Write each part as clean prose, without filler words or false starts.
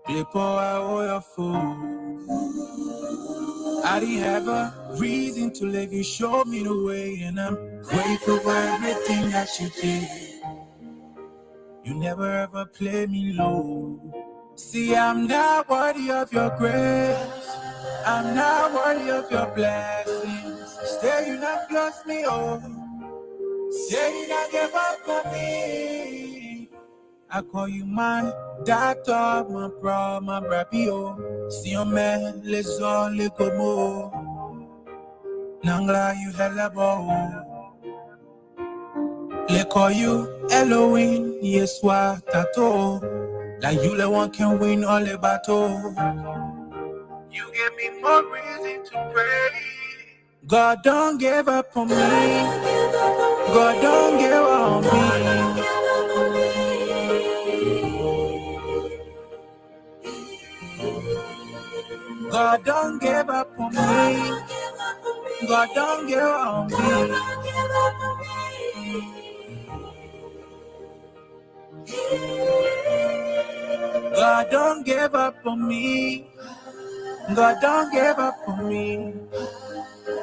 Clip all your food. I didn't have a reason to leave you, show me the way, and I'm grateful for everything that you did. You never ever play me low. See, I'm not worthy of your grace. I'm not worthy of your blessings. Stay, you not bless me, oh. Say you not give up on me. I call you my doctor, my bro, my brabio. See your man, let's all look more. Nangla, you hella bow. Let call you Elohim, yes, what tato. Like you, the one can win all the battle. You give me more reason to pray. God don't give up on me. God don't give up on me. God don't give up on me. God don't give up on me. God don't give up on me. God don't give up on me.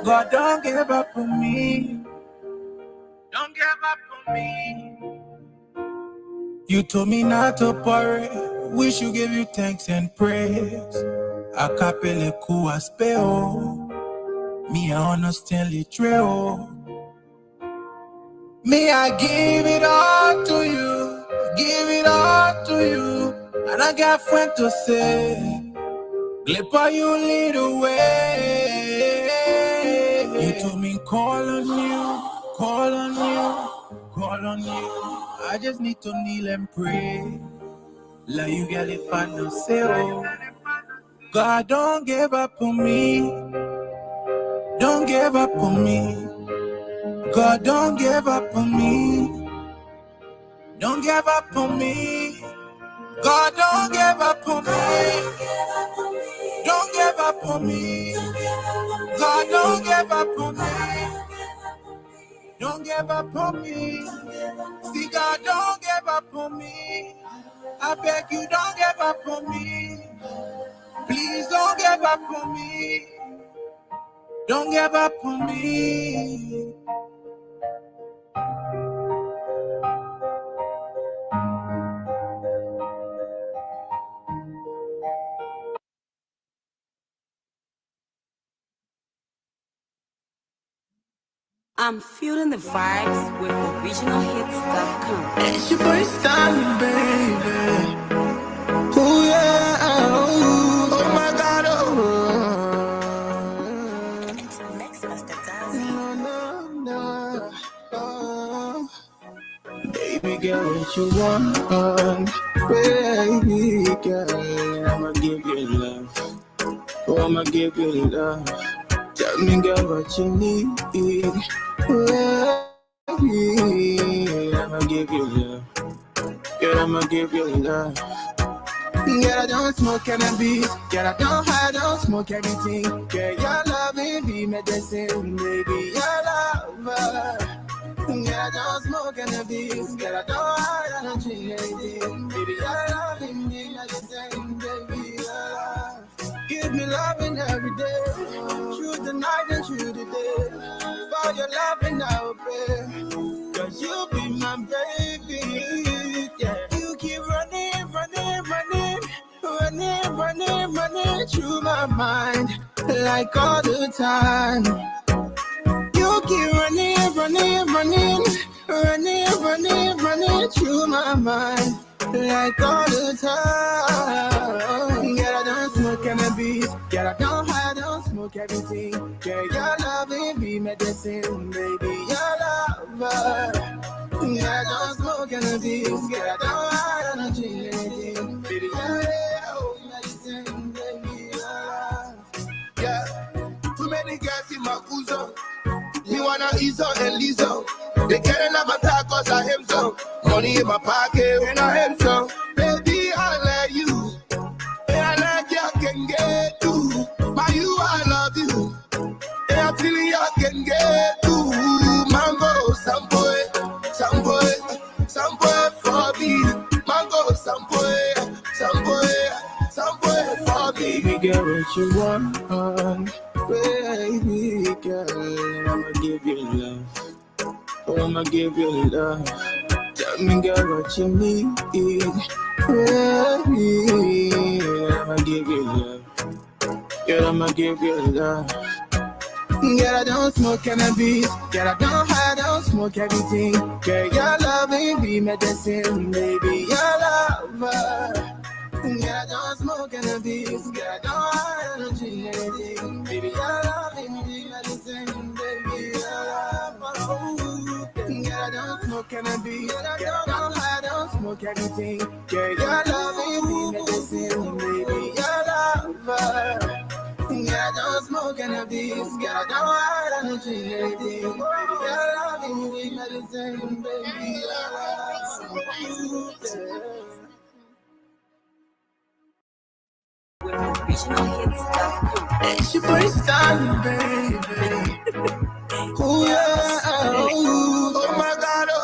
God don't give up on me. Don't give up on me. You told me not to worry. We should give you thanks and praise. Acapelle ku aspeo. Me I understand the trail. Me I give it all to you. Give it all to you. And I got friend to say. Glipper, you lead the way. You told me call on you, call on you, call on you. I just need to kneel and pray. Like you get it final say, oh. God, don't give up on me. Don't give up on me. God, don't give up on me. Don't give up on me. God, don't give up on me. Don't give up on me. God, don't give up on me. Don't give up on me. See, God, don't give up on me. I beg you, don't give up on me. Please don't give up on me. Don't give up on me. I'm feeling the vibes with originalhits.com. It's your first time, baby. Oh yeah, oh my God, oh. No, oh. Baby girl, what you want? Baby girl, I'ma give you love. Oh, I'ma give you love. Tell me, girl, what you need. Baby, I'ma give you love. Girl, I'ma give you love. Girl, I don't smoke cannabis. Girl, I don't hide, don't smoke anything. Girl, your love ain't be medicine, baby, your love. Girl, I don't smoke cannabis. Girl, I don't hide, I don't drink anything. Baby, your love ain't be medicine, baby, your love. Give me loving every day, through the night and through the day. For your loving I will pray, cause you be my baby, yeah. You keep running, running, running, running, running, running through my mind, like all the time. You keep running, running, running, running, running, running through my mind, like all the time. Girl, I don't smoke cannabis. Girl, I don't hide, don't smoke everything. Girl, your love ain't be medicine, baby, your love. Girl, I don't smoke cannabis. Girl, I don't hide, I don't drink anything. Baby, your love, medicine, baby, your love. Yeah, too many girls in my Uzo. Me wanna Iso and Lizzo. They can't have my talk cause I am so. Money in my pocket when I am so. Baby, I let you. And I like you can get to. By you, I love you. And I feel you can get to. Mango, some boy for me. Mango, get what you want, baby girl. I'ma give you love. Oh, I'ma give you love. Tell me, girl, what you need, baby. I'ma give you love. Girl, I'ma give you love. Girl, I don't smoke cannabis. Girl, I don't hide, I don't smoke everything. Girl, your love be medicine, baby, your love. Girl, I don't smoke cannabis. Girl, I don't hide, I don't drink anything. Baby, your love be medicine, baby, your love. Girl, I don't smoke cannabis. Girl, I don't hide, I don't smoke everything. Girl, your love be medicine, baby, your love. Yeah, I don't smoke cannabis. Yeah, I don't hide, I don't drink anything. Baby, you're loving me, medicine, baby, With originalhits.com. it's your boy Stanley, baby. Oh yeah, oh my God, no,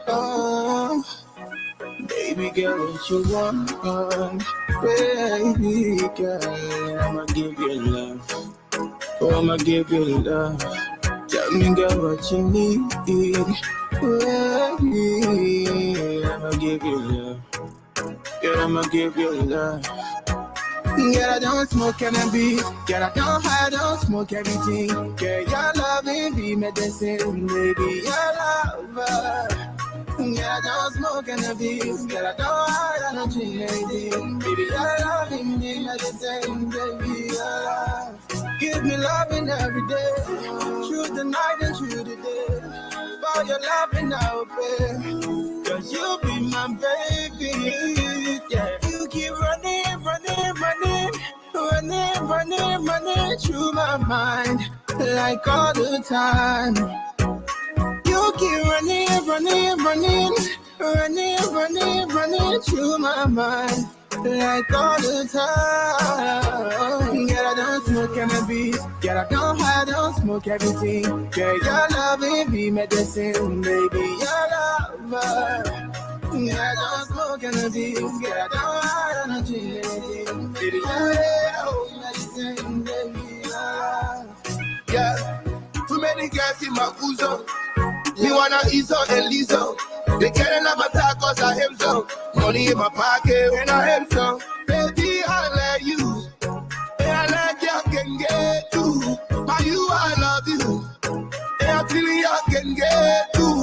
oh. Baby girl, what you want, baby girl, I'ma give you love. Oh, I'ma give you love. Tell me, girl, what you need, baby. I'ma give you love. Girl, I'ma give you love. Girl, I don't smoke cannabis. Girl, I don't hide, I don't smoke everything. Girl, your love be medicine, baby, your love. Girl, I don't smoke cannabis. Girl, I don't hide, I don't drink anything. Baby, your love be medicine, baby, your love. Give me loving every day, through the night and through the day. For your loving I'll pray, 'cause you be my baby, yeah. You keep running through my mind, like all the time. You keep running through my mind, like all the time. Girl, I don't smoke cannabis. Girl, I don't hide, I don't smoke everything. Girl, your love be medicine, baby, your love. Girl, I don't smoke cannabis. Girl, I don't hide, I don't drink anything. Baby, your love medicine, baby, your love. Yeah, too many girls in my bosom. Me wanna Iso and Lizzo. They can't let my tacos, I am so. Money in my pocket when I am so. Baby, I let you. And I let you can get to. By you, I love you. And I feel you can get to.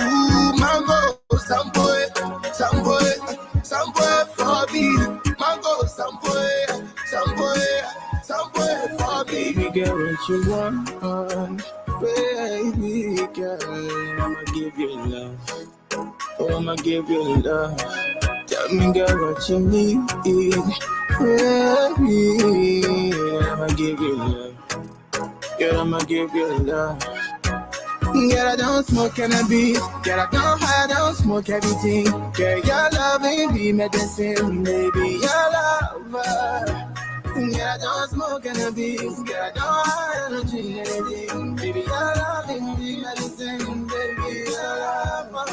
Mango, some boy for me. Mango, some boy for me. Baby girl, what you want, baby girl, I'ma give you love. Oh, I'ma give you love. Tell me, girl, what you need, baby. I'ma give you love. Girl, I'ma give you love. Girl, I don't smoke cannabis. Girl, I don't hide, I don't smoke everything. Girl, your love be medicine, baby, your love. Girl, I don't smoke cannabis. Girl, I don't hide, I don't drink anything. Baby, your love be medicine, baby, your love. Girl,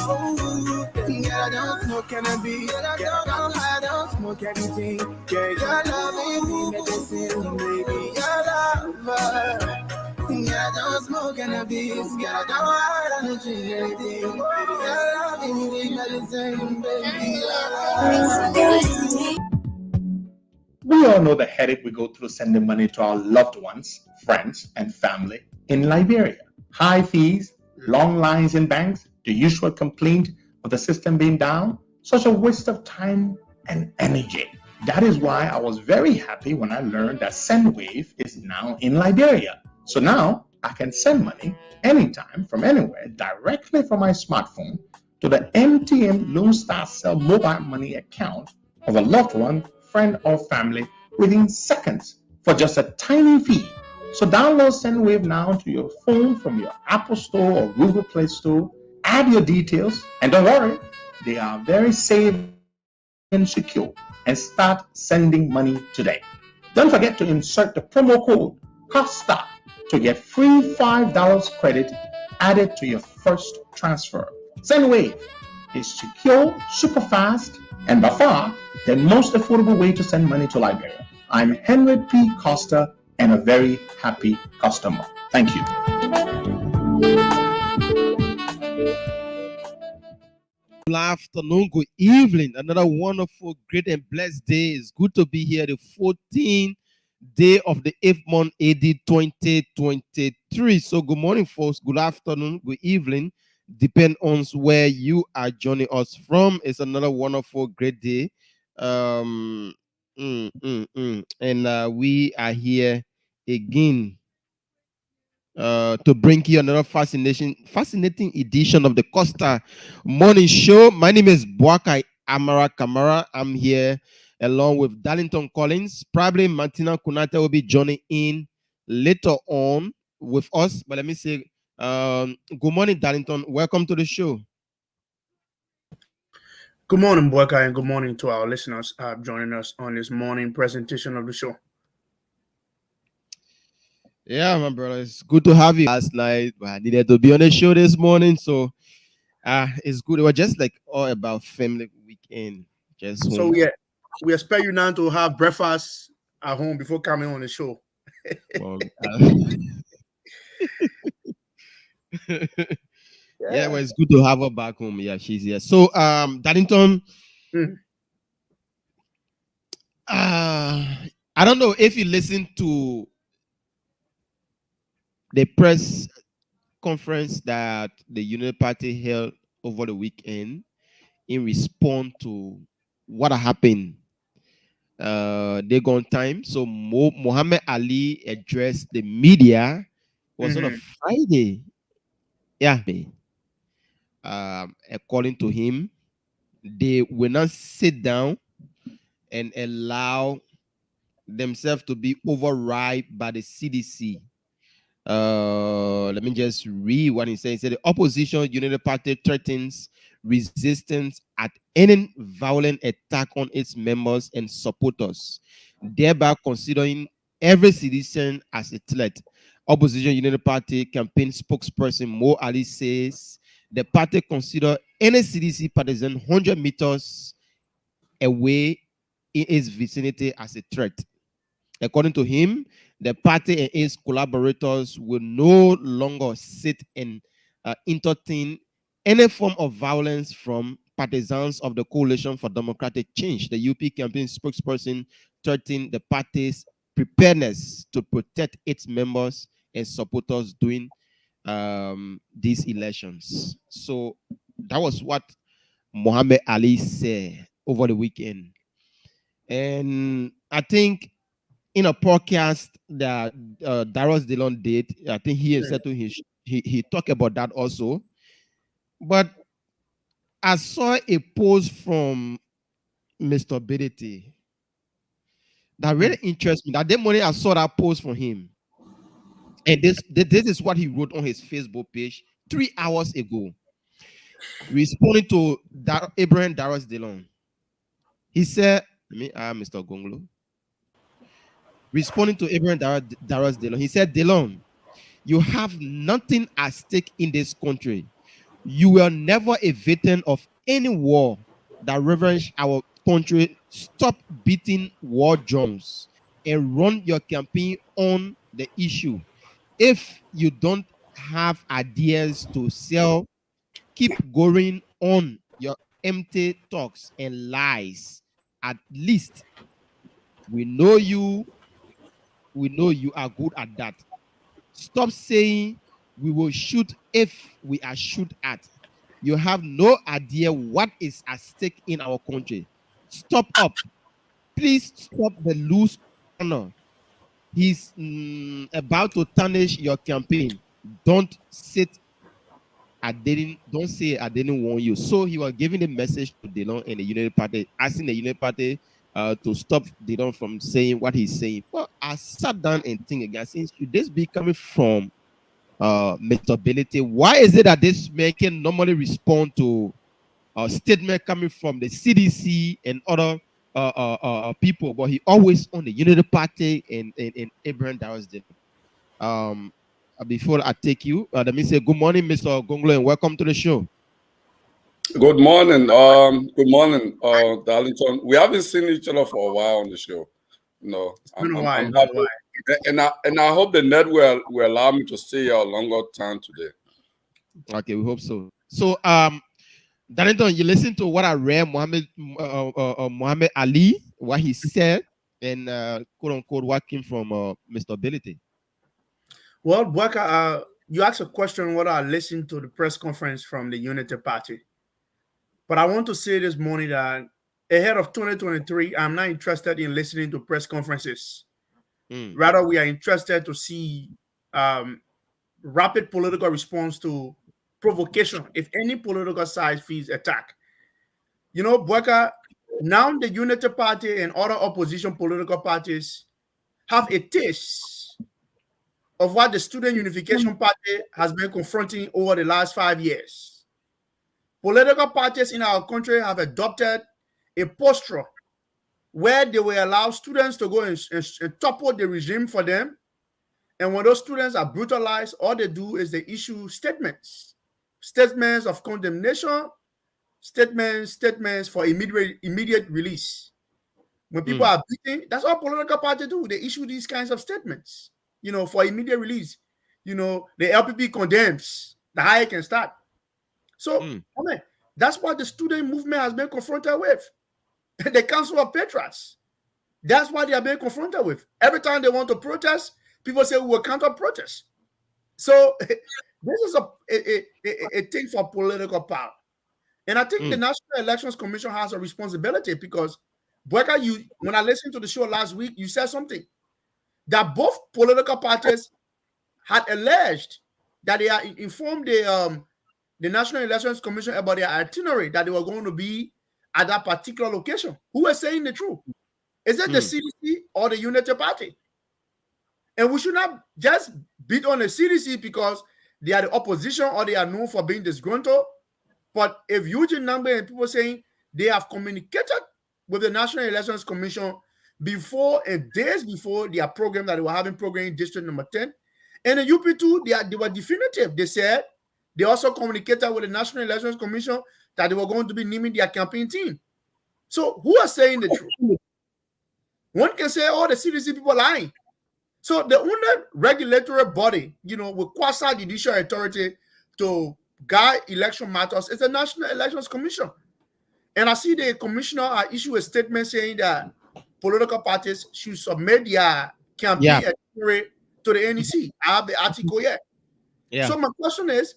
I don't smoke cannabis. Girl, I don't hide, I don't smoke everything. Girl, your love be medicine, baby, your love. Girl, I don't smoke cannabis. Girl, I don't hide, I don't drink anything. Baby, your love be medicine, baby, your love. We all know the headache we go through sending money to our loved ones, friends, and family in Liberia. High fees, long lines in banks, the usual complaint of the system being down, such a waste of time and energy. That is why I was very happy when I learned that SendWave is now in Liberia. So now I can send money anytime from anywhere directly from my smartphone to the MTN Lone Star Cell mobile money account of a loved one, friend, or family within seconds for just a tiny fee. So download SendWave now to your phone from your Apple Store or Google Play Store. Add your details, and don't worry, they are very safe and secure, and start sending money today. Don't forget to insert the promo code COSTA to get free $5 credit added to your first transfer. SendWave, is secure, super fast, and by far the most affordable way to send money to Liberia. I'm Henry P. Costa and a very happy customer. Thank you. Good afternoon, good evening. Another wonderful, great, and blessed day. It's good to be here, the 14th day of the 8th month, AD 2023. So, good morning, folks. Good afternoon, good evening. Depend on where you are joining us from. It's another wonderful, great day. And we are here again to bring you another fascinating edition of the Costa Morning Show. My name is Boakai Amara Kamara. I'm here along with Darlington Collins. Probably Martina Kunata will be joining in later on with us. But let me say, good morning, Darlington. Welcome to the show. Good morning, Boakai, and good morning to our listeners joining us on this morning presentation of the show. Yeah, my brother, it's good to have you. Last night, but I needed to be on the show this morning, so it's good. It was just like all about family weekend, just home. So we expect you now to have breakfast at home before coming on the show. Well, yeah, well, it's good to have her back home. Yeah, she's here. So, Darlington, I don't know if you listen to the press conference that the Union Party held over the weekend in response to what happened. They gone time. So Muhammad Ali addressed the media. It was on a Friday. Yeah. According to him, they will not sit down and allow themselves to be override by the CDC. Let me just read what he said. He said the opposition United Party threatens resistance at any violent attack on its members and supporters, thereby considering every citizen as a threat. Opposition United Party campaign spokesperson Mo Ali says the party consider any CDC partisan 100 meters away in its vicinity as a threat. According to him, the party and its collaborators will no longer sit and entertain any form of violence from partisans of the Coalition for Democratic Change. The UP campaign spokesperson threatened the party's preparedness to protect its members and supporters during these elections. So that was what Muhammad Ali said over the weekend. And I think in a podcast that Darius Dillon did, I think he said to he talked about that also. But I saw a post from Mr. Bidity that really interests me. That day morning I saw that post from him. And this is what he wrote on his Facebook page 3 hours ago, responding to Abraham Darius Dillon. He said, Mr. Gonglo. Responding to Abraham Darius Dillon, he said, Dillon, you have nothing at stake in this country. You were never a victim of any war that ravaged our country. Stop beating war drums and run your campaign on the issue. If you don't have ideas to sell, keep going on your empty talks and lies. At least we know you are good at that. Stop saying we will shoot if we are shoot at. You have no idea what is at stake in our country. Stop up. Please stop the loose corner. He's about to tarnish your campaign. Don't say I didn't warn you. So he was giving a message to Delon and the United Party, asking the United Party to stop Delon from saying what he's saying. Well, I sat down and think again, since should this be coming from Mr. Ability? Why is it that this man can normally respond to a statement coming from the CDC and other people, but he always on the Unity Party and Abraham Darius Dillon? Before I take you, let me say good morning, Mr. Gonglo, and welcome to the show. Good morning. Good morning, Darlington. We haven't seen each other for a while on the show. You know, It's been a while. I'm happy, and I hope the net will allow me to stay here a longer time today. Okay, we hope so. So, Darlington, you listen to what I read Muhammad Ali, what he said, and quote unquote what came from Mr. Ability. Well, Bweka, you asked a question whether I listened to the press conference from the Unity Party. But I want to say this morning that ahead of 2023, I'm not interested in listening to press conferences. Rather, we are interested to see rapid political response to provocation if any political side feels attack. You know, Bweka, now the Unity Party and other opposition political parties have a taste of what the Student Unification Party has been confronting over the last 5 years. Political parties in our country have adopted a posture where they will allow students to go and topple the regime for them. And when those students are brutalized, all they do is they issue statements of condemnation, statements for immediate release. When people are beaten, that's all political parties do. They issue these kinds of statements, for immediate release. The LPP condemns, the higher can start. So, that's what the student movement has been confronted with. The Council of Patriots. That's what they are being confronted with. Every time they want to protest, people say we will counter protest. So this is a thing for political power. And I think the National Elections Commission has a responsibility because, Bweka, when I listened to the show last week, you said something that both political parties had alleged that they are informed the National Elections Commission about their itinerary, that they were going to be at that particular location. Who is saying the truth? Is it the CDC or the Unity Party? And we should not just beat on the CDC because they are the opposition or they are known for being disgruntled. But if Eugene Nambe and people saying they have communicated with the National Elections Commission before and days before their program that they were having program in District Number 10, and the UP2, they were definitive. They said they also communicated with the National Elections Commission that they were going to be naming their campaign team. So who are saying the truth? One can say, oh, the CDC people lying. So the only regulatory body, with quasi-judicial authority to guide election matters is the National Elections Commission. And I see the commissioner issue a statement saying that political parties should submit their campaign itinerary to the NEC. I have the article here. So my question is,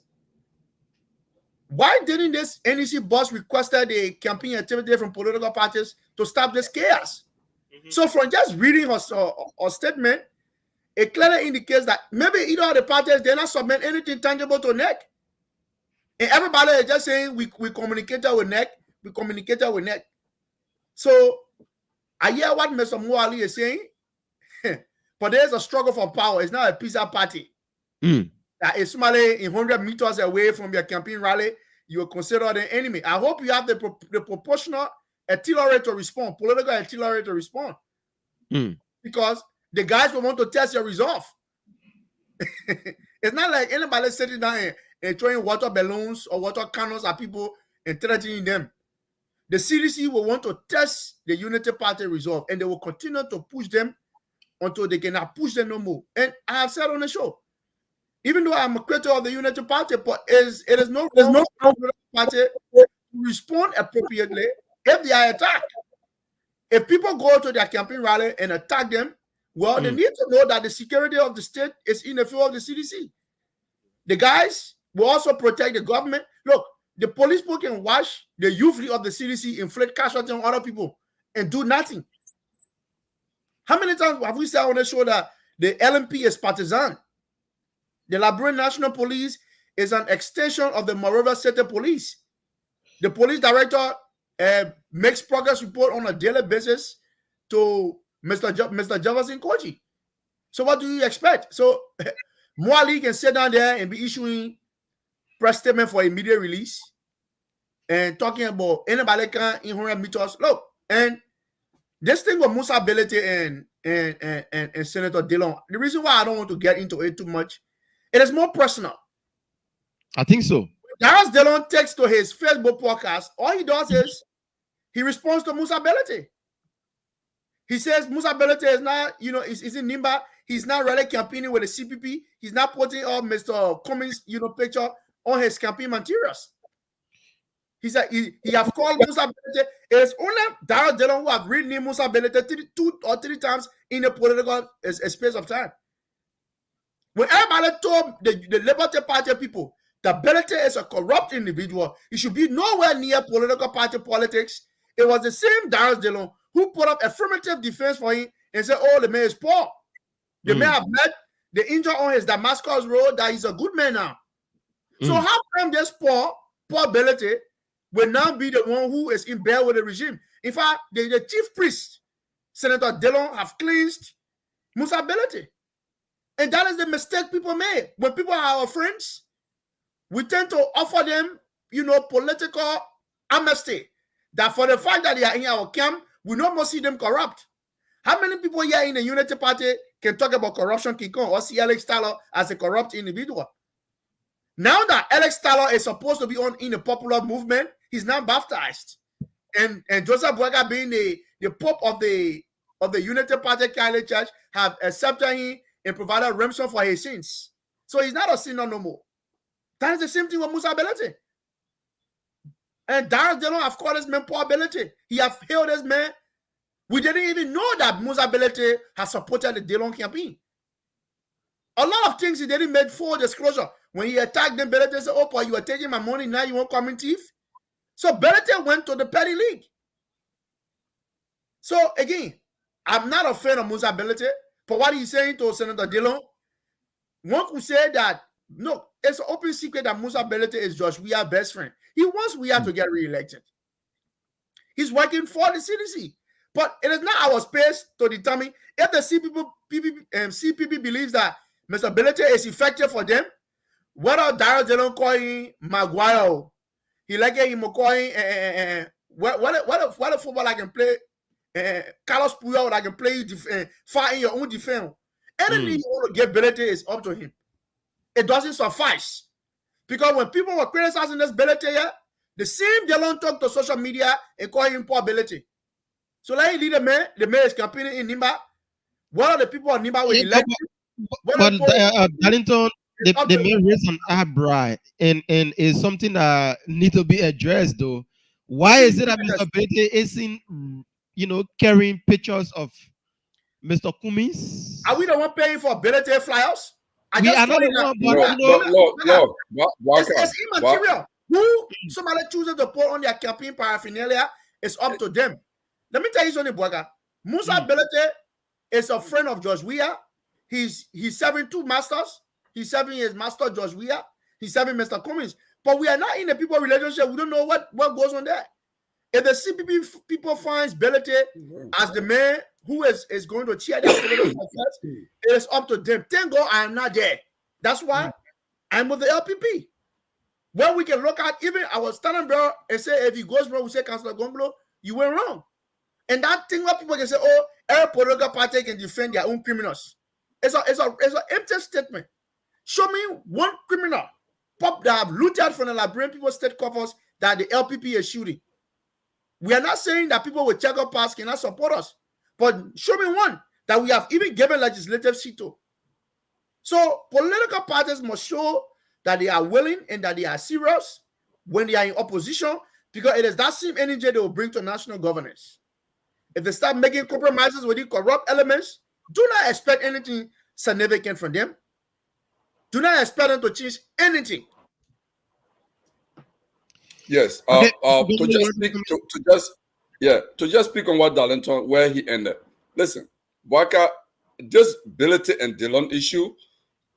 why didn't this NEC boss requested a campaign activity from political parties to stop this chaos? So from just reading her statement, it clearly indicates that maybe either of the parties did not submit anything tangible to NEC. And everybody is just saying we communicated with NEC, we communicated with NEC. So I hear what Mr. Muali is saying, but there's a struggle for power. It's not a pizza party. That is somebody in 100 meters away from your campaign rally, you are considered an enemy. I hope you have the proportional artillery to respond, political artillery to respond. Because the guys will want to test your resolve. It's not like anybody sitting down and throwing water balloons or water cannons at people and threatening them. The CDC will want to test the Unity Party resolve, and they will continue to push them until they cannot push them no more. And I have said on the show, even though I'm a critic of the Unity Party, but it is no wrong for the party to respond appropriately if they are attacked. If people go to their campaign rally and attack them, well, they need to know that the security of the state is in the field of the CDC. The guys will also protect the government. Look, the police people can watch the youth of the CDC inflict casualty on other people and do nothing. How many times have we said on the show that the LMP is partisan? The Liberian National Police is an extension of the Monrovia City Police. The police director makes progress report on a daily basis to Mr. Jefferson Koji. So what do you expect? So Muali can sit down there and be issuing press statement for immediate release and talking about anybody can in 100 meters. Look, and this thing with Musa Belete and Senator Dillon, the reason why I don't want to get into it too much, it is more personal. I think so. Darius Dillon takes to his Facebook podcast. All he does is he responds to Musa Belete. He says Musa Belete is not, is in Nimba. He's not really campaigning with the CPP. He's not putting up Mr. Cummings, picture on his campaign materials. He said he have called Musa Belete. It is only Darius Dillon who have renamed Musa Belete 2 or 3 times in a political space of time. When everybody told the Liberty Party people that Belete is a corrupt individual, he should be nowhere near political party politics. It was the same Darius Dillon who put up affirmative defense for him and said, oh, the man is poor. The man have met the injury on his Damascus road that he's a good man now. So how come this poor Belete will now be the one who is in bed with the regime? In fact, the chief priest, Senator Dillon, have cleansed Musa Belete. And that is the mistake people make. When people are our friends, we tend to offer them, political amnesty. That for the fact that they are in our camp, we no more see them corrupt. How many people here in the Unity Party can talk about corruption, King Kong, or see Alex Tyler as a corrupt individual? Now that Alex Tyler is supposed to be in the popular movement, he's now baptized. And Joseph Boyka, being the Pope of the Unity Party Catholic Church, have accepted him and provided ransom for his sins. So he's not a sinner no more. That is the same thing with Musa Belete. And Darius Dillon have called this man poor Belete. He have hailed this man. We didn't even know that Musa Belete has supported the Dillon campaign. A lot of things he didn't make full disclosure. When he attacked them, Belete said, oh, boy, you are taking my money, now you won't come in thief. So Belete went to the petty league. So again, I'm not a fan of Musa Belete, but what he's saying to Senator Dillon, one could say that, no, it's an open secret that Musa Belete is Josh Weah's best friend. He wants Weah to get reelected. He's working for the CDC. But it is not our space to determine if the CPP believes that Mr. Belete is effective for them. Whether Darius Dillon calling Maguire, he like him calling what a football I can play, Carlos Puyol I can play far in your own defense. Anything you want to get Belete is up to him. It doesn't suffice. Because when people were criticizing this Belete, the same Dillon talk to social media and call him poor Belete. So let him lead the man is campaigning in Nimba. What are the people in Nimba will elect? But Darlington, they may raise an eyebrow, and is something that need to be addressed though. Why is it that Mr. Belete isn't, carrying pictures of Mr. Cummings? Are we the one paying for Belete flyers? We are not the one, but it's immaterial. Who somebody chooses to put on their campaign paraphernalia is up to them. Let me tell you something, Boyka. Musa Belete is a friend of George Weah. He's serving 2 masters. He's serving his master, George Weah. He's serving Mr. Cummings. But we are not in a people relationship. We don't know what goes on there. If the CPP people finds Belete as the man who is going to chair their political affairs, it is up to them. Thank God I am not there. That's why I'm with the LPP. Where we can look at, even I was standing there and say, if he goes wrong, we say, Councillor Gomblo, you went wrong. And that thing where people can say, oh, every political party can defend their own criminals. It's an empty statement. Show me one criminal that have looted from the Liberian People's State coffers that the LPP is shooting. We are not saying that people with checkered past cannot support us, but show me one that we have even given legislative seat to. So political parties must show that they are willing and that they are serious when they are in opposition, because it is that same energy they will bring to national governance. If they start making compromises with the corrupt elements, do not expect anything significant from them. Do not expect them to change anything. Yes. To just speak on what Darlington, where he ended. Listen, Boyka, this Belete and Dillon issue,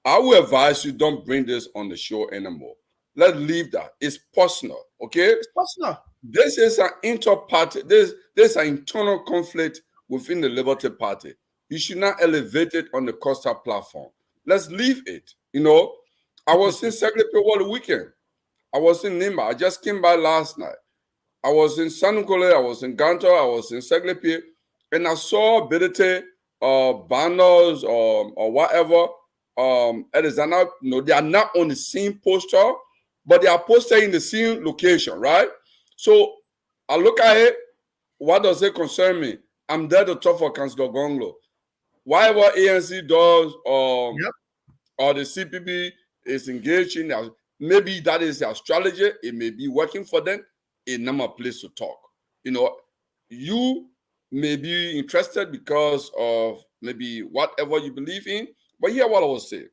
I will advise you don't bring this on the show anymore. Let's leave that. It's personal, okay? It's personal. This is an inter-party. There's an internal conflict within the Liberty Party. You should not elevate it on the Costa platform. Let's leave it. I was in Secretary over the weekend. I was in Nimba. I just came by last night. I was in Sanukole. I was in Ganto. I was in Seglepi. And I saw Belete banners or whatever. They are not on the same poster, but they are posted in the same location, right? So I look at it. What does it concern me? I'm there to talk for Councillor Gonglo. Whatever ANC does, or the CPB is engaged in, maybe that is their strategy. It may be working for them. It's not my place to talk. You know, you may be interested because of maybe whatever you believe in. But hear what I will say.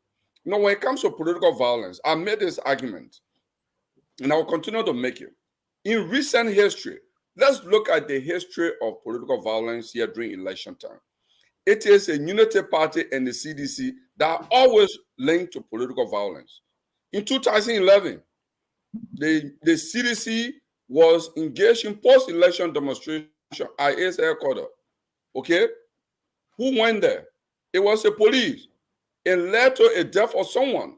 You know, when it comes to political violence, I made this argument, and I will continue to make it. In recent history, let's look at the history of political violence here during election time. It is a unity party and the CDC that are always linked to political violence. In 2011, the CDC was engaged in post-election demonstration at its headquarters. Okay? Who went there? It was the police. It led to a death of someone.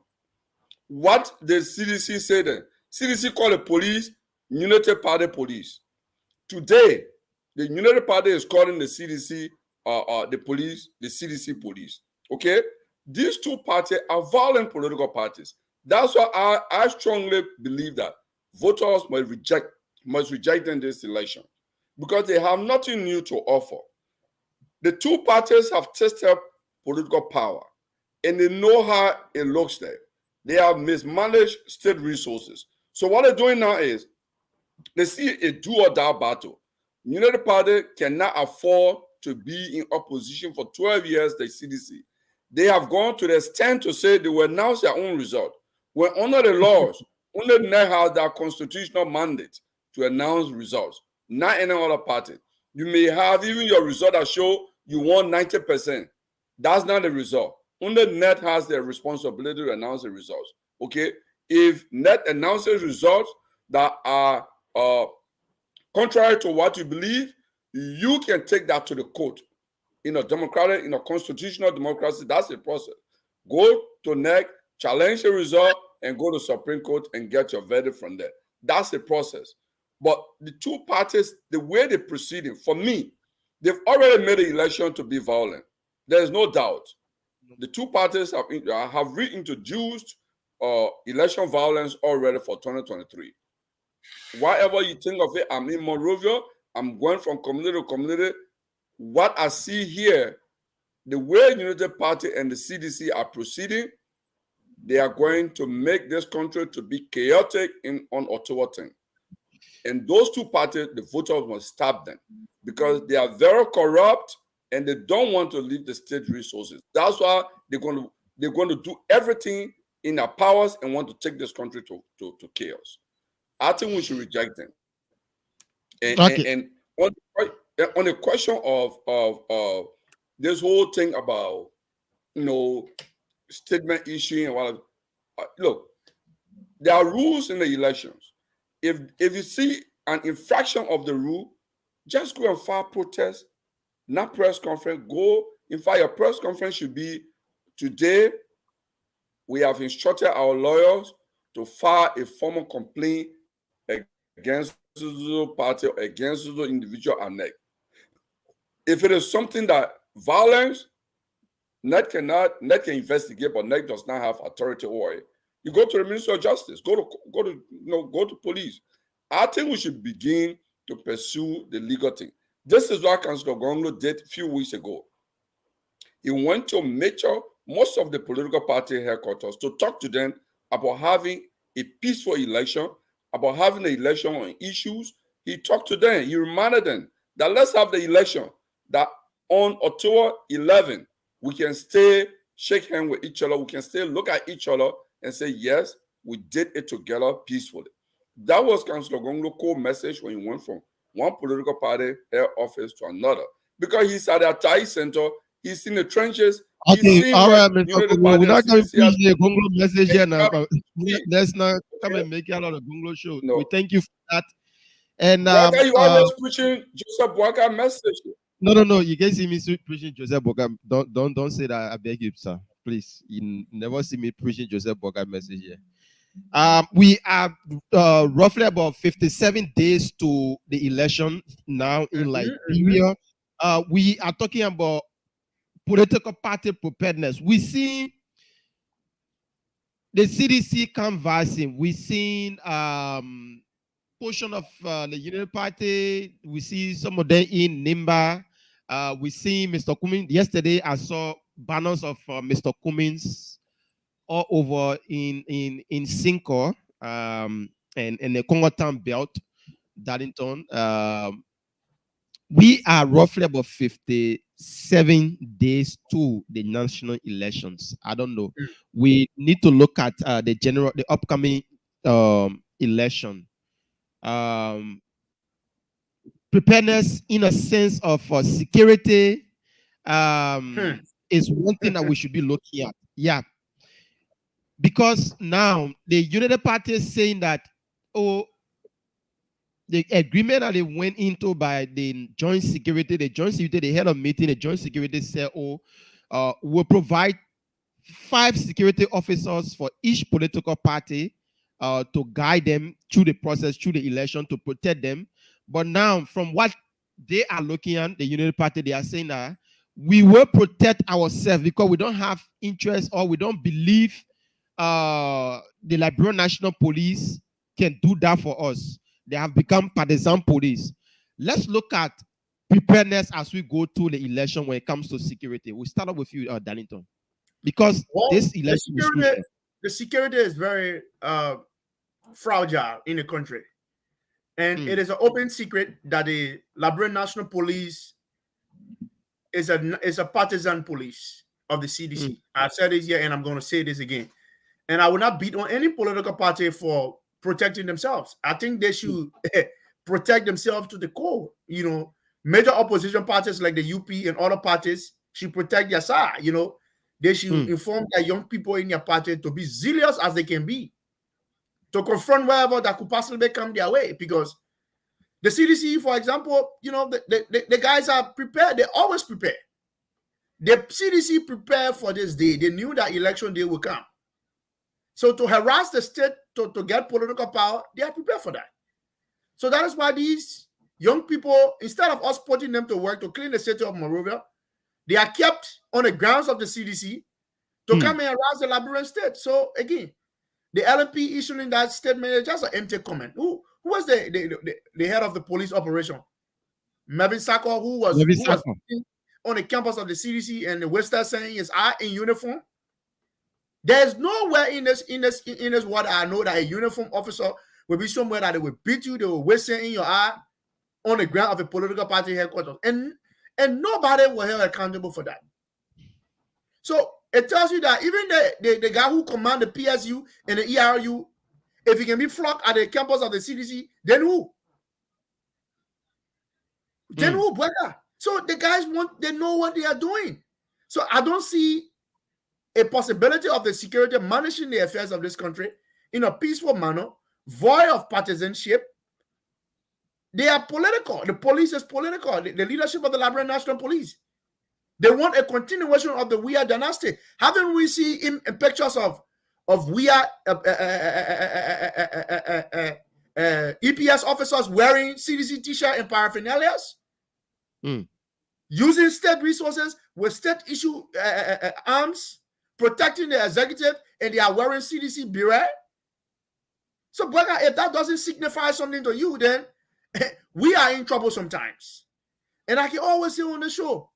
What the CDC said then? CDC called the police Unity Party police. Today, the Unity Party is calling the CDC the police, the CDC police. Okay? These two parties are violent political parties. That's why I strongly believe that voters must reject in this election because they have nothing new to offer. The two parties have tested political power and they know how it looks there. They have mismanaged state resources. So what they're doing now is they see a do or die battle. Unity Party cannot afford to be in opposition for 12 years, the CDC. They have gone to the extent to say they will announce their own result. When under the laws, only the NEC has their constitutional mandate to announce results, not any other party. You may have even your result that show you won 90%. That's not the result. Only NEC has the responsibility to announce the results. Okay? If NEC announces results that are contrary to what you believe, you can take that to the court. In a democratic, in a constitutional democracy, that's the process. Go to NEC, challenge the result, and go to Supreme Court and get your verdict from there. That's the process. But the two parties, the way they're proceeding, for me, they've already made the election to be violent. There's no doubt. The two parties have reintroduced election violence already for 2023. Whatever you think of it, I'm in Monrovia. I'm going from community to community. What I see here, the way Unity Party and the CDC are proceeding, they are going to make this country to be chaotic on Ottawa thing. And those two parties, the voters must stop them because they are very corrupt and they don't want to leave the state resources. That's why they're going to do everything in their powers and want to take this country to chaos. I think we should reject them. And on the question of this whole thing about statement issuing and what, look, there are rules in the elections. If you see an infraction of the rule, just go and file protest, not press conference. Go. In fact, your press conference should be today. We have instructed our lawyers to file a formal complaint against the party, against the individual and NEC. If it is something that violence, NEC can investigate, but NEC does not have authority over it. You go to the Ministry of Justice, go to police. I think we should begin to pursue the legal thing. This is what Councillor Gonglo did a few weeks ago. He went to most of the political party headquarters to talk to them about having a peaceful election, about having an election on issues. He talked to them. He reminded them that let's have the election, that on October 11, we can stay, shake hands with each other. We can still look at each other and say, yes, we did it together peacefully. That was Councillor Gonglo's core message when he went from one political party head office to another. Because he's at the Atai Center, he's in the trenches. Okay, all right, Mr. We're not going to preach the Gonglo message here now. Let's not come and make it out of the Gonglo show. No. We thank you for that. And you always preaching Joseph Boakai message. No. You can see me preaching Joseph Boakai. Don't say that. I beg you, sir. Please. You never see me preaching Joseph Boakai message here. We are roughly about 57 days to the election now in Liberia. We are talking about political party preparedness. We see the CDC canvassing. We seen portion of the Union Party. We see some of them in Nimba. We see Mr. Cummins. Yesterday, I saw banners of Mr. Cummins all over in Cinco and the Congo Town belt, Darlington. We are roughly about 57 days to the national elections. I don't know. We need to look at the upcoming election. Preparedness in a sense of security is one thing that we should be looking at. Yeah. Because now the United Party is saying that, oh, the agreement that they went into by the joint security, they had a meeting, the joint security said, oh, we'll provide 5 security officers for each political party to guide them through the process, through the election, to protect them. But now, from what they are looking at, the United Party, they are saying that we will protect ourselves because we don't have interest or we don't believe the Liberian National Police can do that for us. They have become partisan police. Let's look at preparedness as we go to the election when it comes to security. We'll start off with you, Darlington. Because this election the security is very fragile in the country. And it is an open secret that the Liberian National Police is a partisan police of the CDC. I said this here and I'm going to say this again. And I will not beat on any political party for protecting themselves. I think they should protect themselves to the core. You know, major opposition parties like the UP and other parties should protect their side. You know, they should inform their young people in their party to be zealous as they can be, to confront whatever that could possibly come their way. Because the CDC, for example, you know, the guys are prepared. They always prepare. The CDC prepared for this day. They knew that election day would come. So to harass the state to get political power, they are prepared for that. So that is why these young people, instead of us putting them to work to clean the city of Monrovia, they are kept on the grounds of the CDC to come and harass the Liberian state. So again, the LNP issuing that statement is just an empty comment. Who was the head of the police operation? Melvin Sacco, who was on the campus of the CDC and the Western saying is in uniform. There's nowhere in this what I know that a uniform officer will be somewhere that they will beat you, they will whistle in your eye on the ground of a political party headquarters. And nobody will be held accountable for that. So it tells you that even the guy who commands the PSU and the ERU, if he can be flogged at the campus of the CDC, then who? Then who, brother? So the guys they know what they are doing. So I don't see a possibility of the security managing the affairs of this country in a peaceful manner, void of partisanship. They are political. The police is political. The leadership of the Liberian National Police. They want a continuation of the Weah dynasty. Haven't we seen pictures of Weah EPS officers wearing CDC t-shirt and paraphernalia? Using state resources with state-issue arms, protecting the executive, and they are wearing CDC beret. So, brother, if that doesn't signify something to you, then we are in trouble sometimes. And I can always say on the show,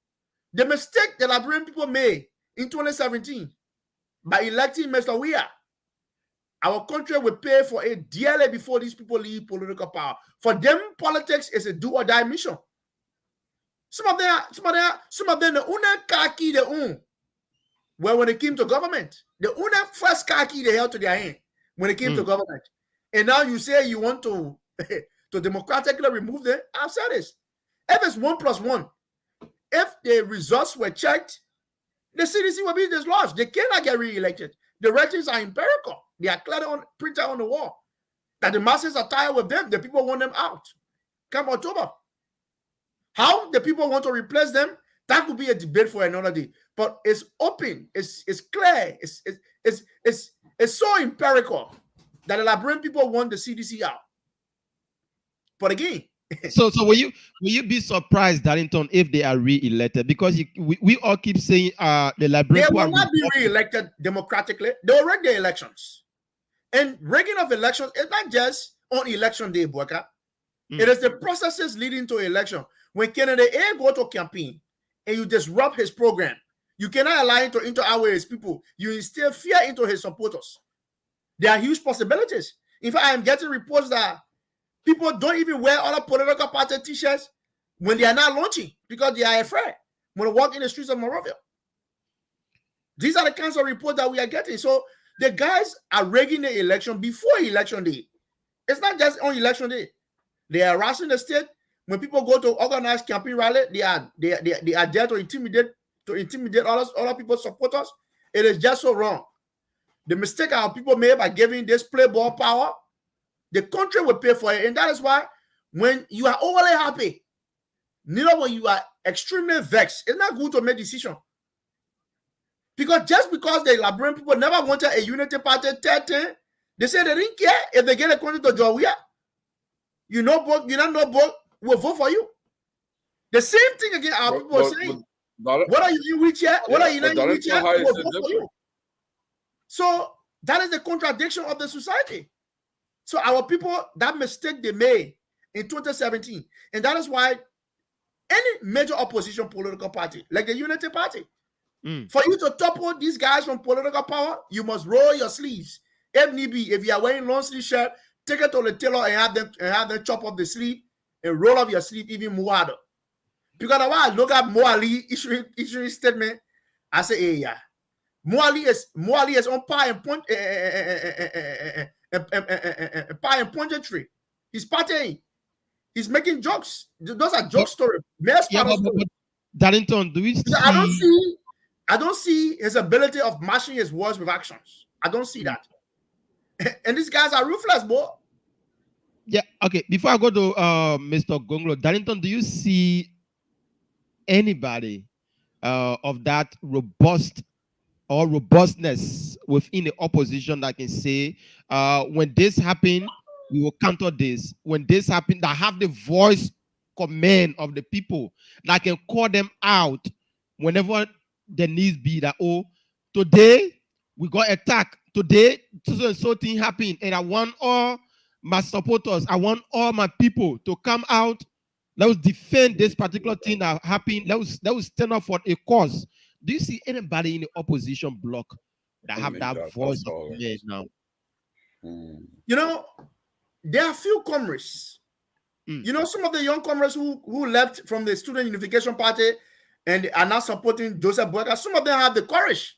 the mistake the Liberian people made in 2017 by electing Mr. Weah, our country will pay for it dearly before these people leave political power. For them, politics is a do or die mission. Some of them, the una kaki they own. Well, when it came to government, the una first kaki they held to their hand when it came to government. And now you say you want to democratically remove them. I've said this. If it's 1+1, if the results were checked, the CDC will be dislodged. They cannot get re-elected. The ratings are empirical. They are clearly printed on the wall. That the masses are tired with them. The people want them out. Come October. How the people want to replace them, that could be a debate for another day. But it's open. It's clear. It's so empirical that the Liberian people want the CDC out. But again, So will you be surprised, Darlington, if they are re-elected? Because we all keep saying the They Liberian will not be re-elected democratically. They will rig the elections. And rigging of elections is not just on election day, Boyka. It is the processes leading to election. When candidate A go to campaign and you disrupt his program, you cannot allow him to interact with his people. You instill fear into his supporters. There are huge possibilities. In fact, I am getting reports that people don't even wear other political party t-shirts when they are not launching because they are afraid when they walk in the streets of Monrovia. These are the kinds of reports that we are getting. So the guys are rigging the election before election day. It's not just on election day. They are harassing the state. When people go to organize campaign rally, they are there to intimidate other people's supporters. It is just so wrong. The mistake our people made by giving this playboy power, the country will pay for it. And that is why when you are overly happy, neither when you are extremely vexed, it's not good to make decisions. Because just because the Liberian people never wanted a unity party 13, they said they didn't care if they get a country to Georgia. You know, both will vote for you. The same thing again, our people are saying. What are you in wheelchair? What are you not in wheelchair? Will vote for you. So that is the contradiction of the society. So our people, that mistake they made in 2017, and that is why any major opposition political party, like the Unity Party, for you to topple these guys from political power, you must roll your sleeves. If need be, if you are wearing long sleeve shirt, take it to the tailor and have them chop off the sleeve and roll up your sleeve even more harder. Because when I look at Mo Ali issuing statement, I say, hey, yeah, Mo Ali is on pie and punch pie and punditry. He's partying. He's making jokes. Those are joke stories. Yeah, but Darlington, do we see? I don't see his ability of matching his words with actions. I don't see that. And these guys are ruthless, boy. Yeah, okay. Before I go to Mr. Gonglo, Darlington, do you see anybody of that robustness within the opposition that can say, when this happen, we will counter this. When this happen, that have the voice command of the people that can call them out whenever there needs be that, oh, today we got attacked. Today, so thing happened, and I want all my supporters, I want all my people to come out. Let's defend this particular thing that happened. Let's stand up for a cause. Do you see anybody in the opposition bloc that have that voice of command now? You know, there are few comrades. You know, some of the young comrades who left from the Student Unification Party and are now supporting Joseph Boyka, some of them have the courage.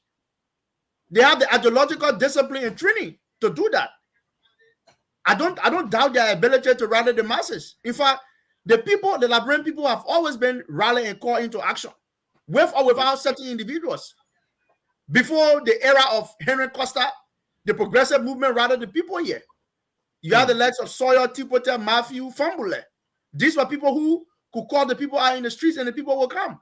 They have the ideological discipline and training to do that. I don't doubt their ability to rally the masses. In fact, the Liberian people have always been rallying and call into action, with or without certain individuals. Before the era of Henry Costa, the progressive movement rallied the people here. You have the likes of Sawyer, Tipote, Matthew, Fambule. These were people who could call the people out in the streets and the people will come.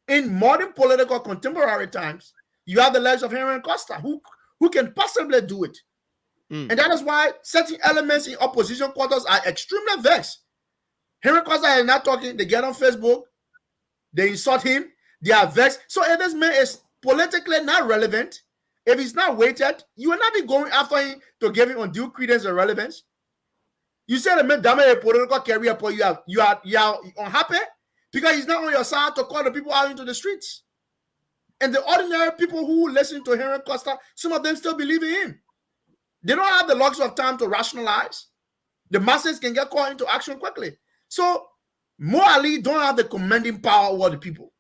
In modern political contemporary times, you have the likes of Henry Costa, who can possibly do it. And that is why certain elements in opposition quarters are extremely vexed. Henry Costa is not talking. They get on Facebook. They insult him. They are vexed. So if this man is politically not relevant, if he's not weighted, you will not be going after him to give him undue credence and relevance. You say the man damage a political career, but you are unhappy because he's not on your side to call the people out into the streets. And the ordinary people who listen to Henry Costa, some of them still believe in him. They don't have the luxury of time to rationalize. The masses can get called into action quickly. So Mo Ali don't have the commanding power over the people.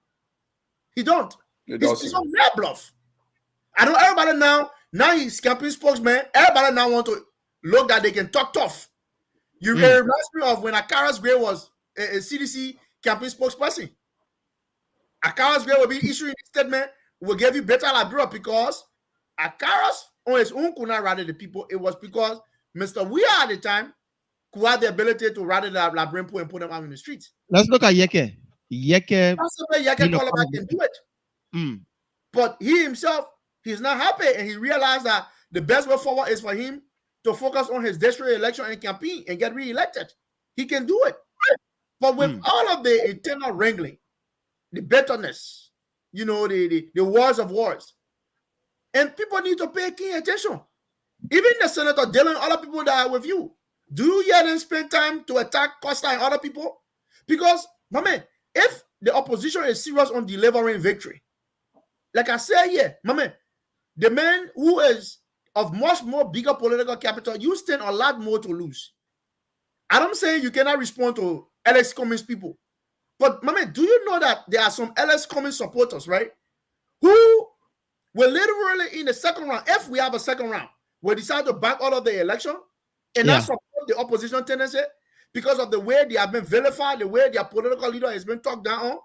He don't. He's on their bluff. I know everybody now he's campaign spokesman. Everybody now want to look that they can talk tough. It reminds me of when Akaras Gray was a CDC campaign spokesperson. Akaras Gray will be issuing a statement, will give you better Liberia because Akaras on his own could not rally the people. It was because Mr. Weir at the time who had the ability to rally the Liberian people and put them out in the streets. Let's look at Yeke. Yeke can do it. But he himself, he's not happy, and he realized that the best way forward is for him to focus on his district election and campaign and get re-elected. He can do it. But with all of the internal wrangling, the bitterness, the wars of wars, and people need to pay keen attention. Even the Senator Dillon, other people that are with you, do you yet then spend time to attack Costa and other people? Because, my man, if the opposition is serious on delivering victory, like I said here, my man, the man who is of much more bigger political capital, you stand a lot more to lose. And I'm saying you cannot respond to Alex Cummings people. But, my man, do you know that there are some Alex Cummings supporters, right, who will literally in the second round, if we have a second round, will decide to back out of the election and not support the opposition tendency because of the way they have been vilified, the way their political leader has been talked down on,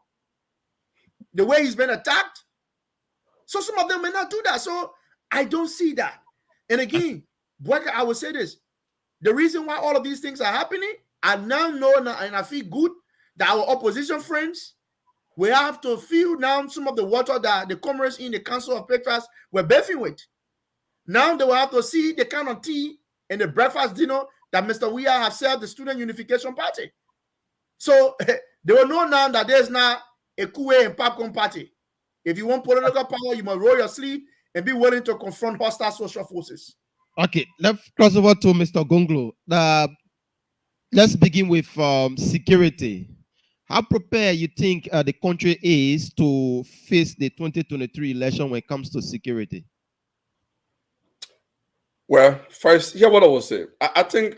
the way he's been attacked. So some of them may not do that. So I don't see that. And again, I will say this. The reason why all of these things are happening, I now know and I feel good that our opposition friends will have to feel now some of the water that the comrades in the Council of Patriots were bathing with. Now they will have to see the kind of tea and the breakfast dinner that Mr. Weah have served the Student Unification Party. So they will know now that there's not a Kuwait and popcorn party. If you want political power, you must roll your sleeve and be willing to confront hostile social forces. Okay, let's cross over to Mr. Gonglo. Let's begin with security. How prepared you think the country is to face the 2023 election when it comes to security? Well, first, hear what I will say. I think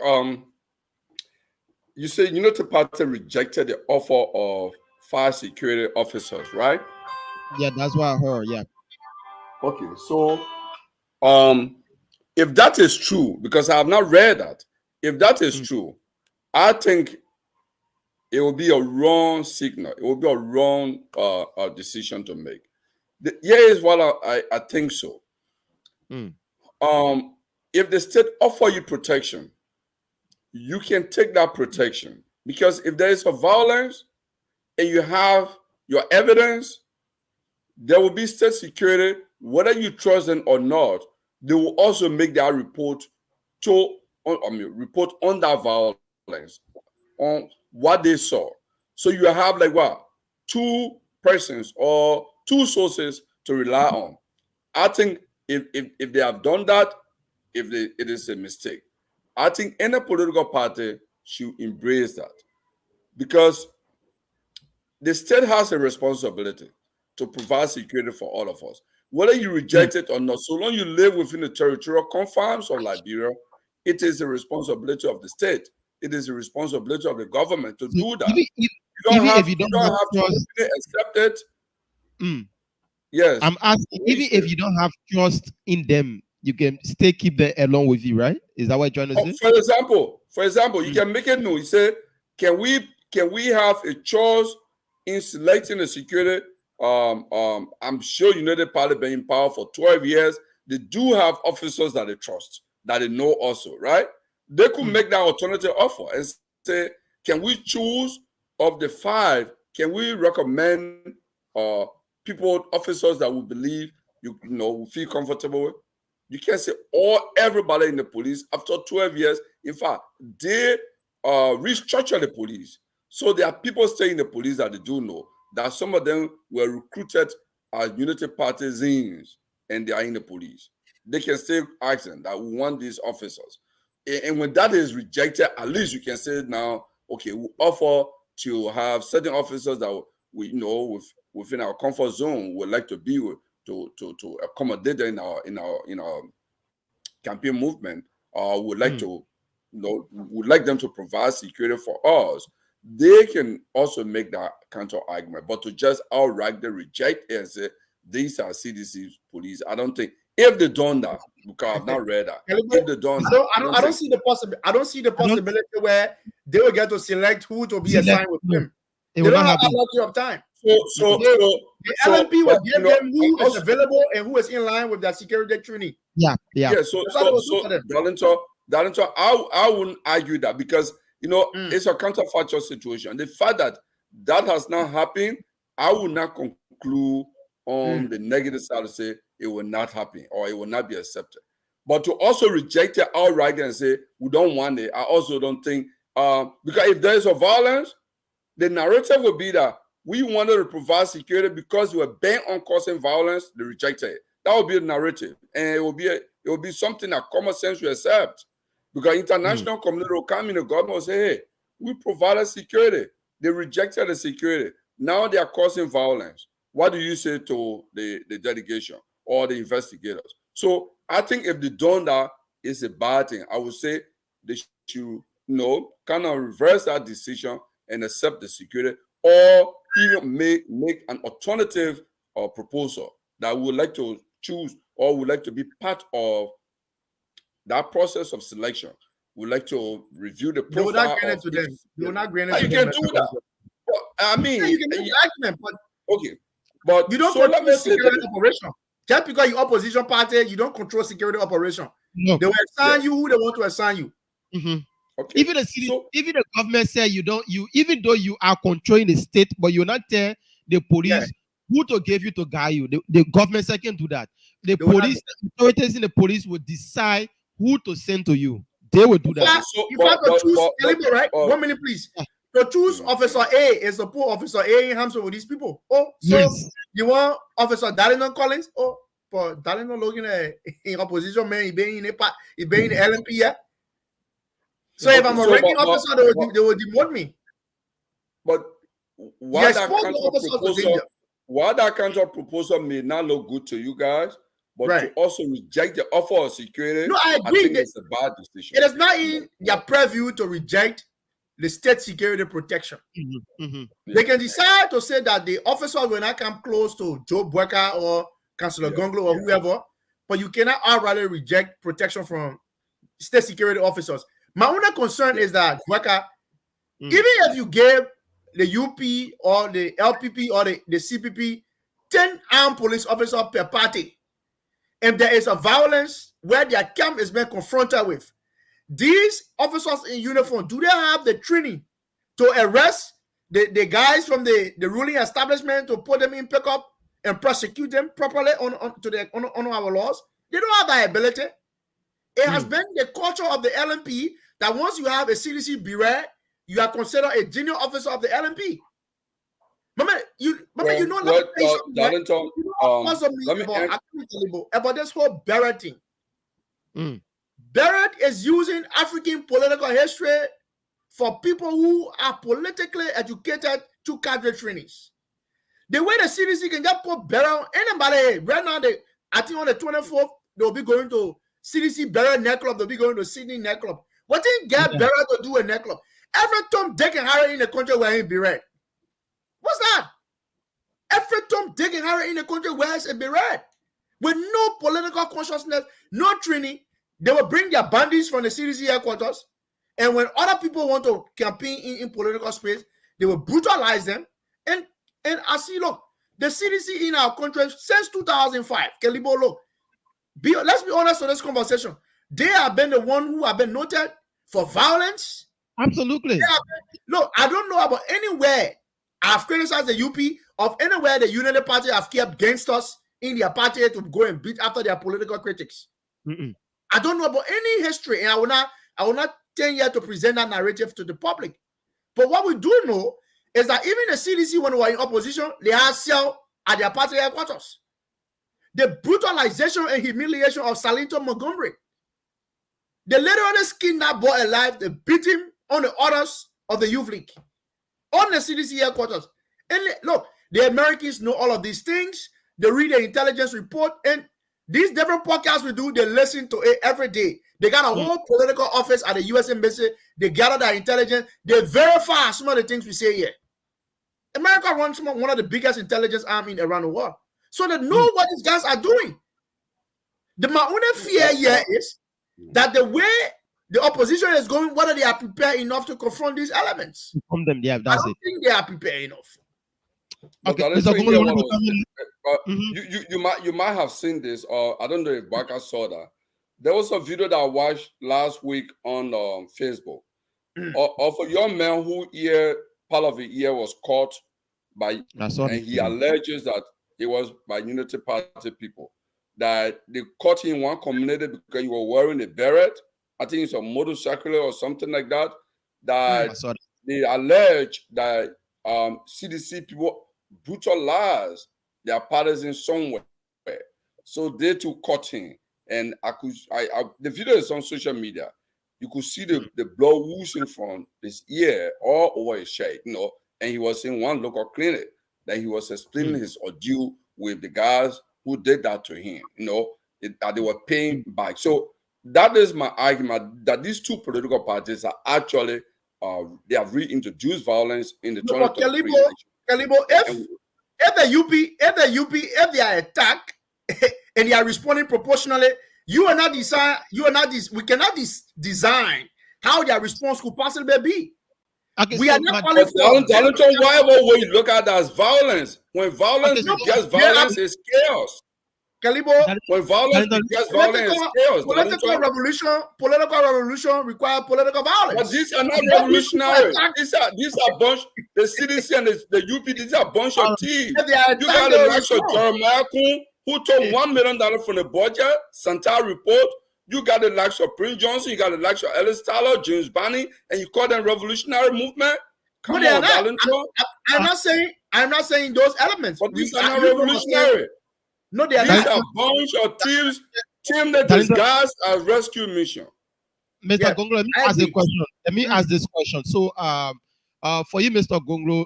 you say Unity Party rejected the offer of 5 security officers, right? Yeah, that's what I heard. Yeah. Okay, so if that is true, because I have not read that, if that is true, I think it will be a wrong signal. It will be a wrong decision to make. Here is what I think so. If the state offer you protection, you can take that protection, because if there is a violence and you have your evidence, there will be state security, whether you trust them or not. They will also make their report report on that violence, on what they saw. So you have like what, 2 persons or 2 sources to rely on. I think if they have done that, it is a mistake. I think any political party should embrace that, because the state has a responsibility to provide security for all of us, whether you reject it or not. So long you live within the territorial confines of Liberia, it is the responsibility of the state. It is the responsibility of the government to do that. You don't have to accept it. Yes. I'm asking, even if you don't have trust in them, you can still keep them along with you, right? Is that what you're trying to say? For example, you can make it known. You say, can we have a choice in selecting the security? I'm sure United Party been in power for 12 years. They do have officers that they trust, that they know also, right? They could make that alternative offer and say, can we choose of the 5? Can we recommend officers that we believe we feel comfortable with? You can't say everybody in the police after 12 years. In fact, they restructure the police. So there are people staying in the police that they do know that some of them were recruited as Unity Partisans and they are in the police. They can still ask them that we want these officers. And when that is rejected, at least you can say now, okay, we offer to have certain officers that we within our comfort zone would like to be with, to accommodate them in our campaign movement, would like would like them to provide security for us. They can also make that counter argument, but to just outrightly reject it and say these are CDC police, I don't think. If they done that, because I've not read that, if they done that, I don't see the possibility. I don't see the possibility where they will get to select who to be assigned with them. They don't have that luxury of time. So the LNP will give them who is available and who is in line with that security training. Yeah. So Darlington, I wouldn't argue that, because it's a counterfactual situation. The fact that has not happened, I would not conclude on the negative side to say it will not happen or it will not be accepted. But to also reject it outright and say we don't want it, I also don't think, because if there is a violence, the narrative would be that we wanted to provide security because we were bent on causing violence. They rejected it. That would be a narrative, and it will be something that common sense will accept. Because international community will come in, the government will say, hey, we provided security. They rejected the security. Now they are causing violence. What do you say to the delegation or the investigators? So I think if they done that, it's a bad thing. I would say they should, kind of reverse that decision and accept the security, or even make an alternative proposal that we would like to choose or would like to be part of that process of selection. We'd like to review the profile. You will not grant it to them. You will not grant it to them. You can do that. Well, I mean, you can do the argument, but okay. But you don't control security operation. Just because you're opposition party, you don't control security operation. No. They will assign you who they want to assign you. Mm-hmm. Okay. Even the government say even though you are controlling the state, but you not tell the police who to give you to guide you. The government say can do that. The police authorities in the police will decide who to send to you. They will do that. If I could choose, right? 1 minute, please. To choose Officer A is the poor Officer A in Hampshire with these people. Oh, so you want Officer Darlington Collins? Oh, for Darlington Logan in opposition, man, he been in the LMP, yeah. So if I'm a ranking officer, they will demote me. But why that kind of proposal may not look good to you guys, but to also reject the offer of security, no, I agree. I think it's a bad decision. It is not in their purview to reject the state security protection. They can decide to say that the officer will not come close to Joe Bueka or Councillor Gonglo or whoever, but you cannot outright reject protection from state security officers. My only concern is that Bueka, even if you gave the UP or the LPP or the CPP 10 armed police officers per party, if there is a violence where their camp is being confronted with, these officers in uniform, do they have the training to arrest the guys from the ruling establishment, to put them in pickup and prosecute them properly on our laws? They don't have that ability. It has been the culture of the LMP that once you have a CDC bureau, you are considered a junior officer of the LMP. Darlington, about this whole Barrett thing. Barrett is using African political history for people who are politically educated to cadre trainings. The way the CDC can get put Barrett, anybody right now, I think on the 24th, they'll be going to CDC Barrett nightclub, they'll be going to Sydney nightclub. What did get Barrett to do a nightclub? Every Tom, Dick, and Harry in the country wearing beret. What's that? Every Tom, Dick, and Harry in the country wears a beret. With no political consciousness, no training. They will bring their bandits from the CDC headquarters, and when other people want to campaign in political space, they will brutalize them. And I see, look, the CDC in our country since 2005, Kalibo, look, let's be honest on this conversation. They have been the one who have been noted for violence. Absolutely. Look, I don't know about anywhere I've criticized the UP of anywhere the Unity Party have kept gangsters in their party to go and beat after their political critics. I don't know about any history, and I will not tell you to present that narrative to the public. But what we do know is that even the CDC, when they were in opposition, they had cell at their party headquarters. The brutalization and humiliation of Salinto Montgomery. They literally skinned that boy alive. They beat him on the orders of the Youth League, on the CDC headquarters. And look, the Americans know all of these things. They read the intelligence report, and these different podcasts we do, they listen to it every day. They got a whole political office at the U.S. Embassy. They gather their intelligence. They verify some of the things we say here. America runs one of the biggest intelligence armies around the world. So they know what these guys are doing. My only fear here is that the way the opposition is going, whether they are prepared enough to confront these elements. From them, I don't think they are prepared enough. Okay, you might have seen this, or I don't know if Baka saw that. There was a video that I watched last week on Facebook of a young man who part of the ear was caught by, and he alleges that it was by Unity Party people, that they caught him in one community because he was wearing a beret. I think it's a motorcycle or something like that. That they allege that CDC people brutalized their partisans somewhere. So they too caught him. And the video is on social media. You could see the blood oozing from his ear all over his shirt, and he was in one local clinic. Then he was explaining his ordeal with the guys who did that to him, that they were paying back. So that is my argument, that these two political parties are actually, they have reintroduced violence in the 2023 election. Kalibo, if they are attacked and they are responding proportionally, we cannot design how their response could possibly be. Okay, We so are not but- calling for Darlington, whatever way you look at that as violence, when violence begets violence, is chaos. Kalibo, When violence begets violence, is chaos. political revolution requires political violence. But these are not revolutionary. These are bunch. The CDC and the UP. These are a bunch of thieves. If they are You got attacked, the they likes of respond. Jeremiah Kuhn, who took $1 million from the budget, Santana report. You got the likes of Prince Johnson. You got the likes of Ellis Tyler, James Barney, and you call them revolutionary movement. Come they are on, not. Darlington. I'm not saying those elements. But these are not revolutionary. No, they are These not. are a bunch of thieves, team that disguised as rescue mission. Mr. Yeah, Gonglo, let me I ask the agree. question. Let me ask this question. So, for you, Mr. Gonglo,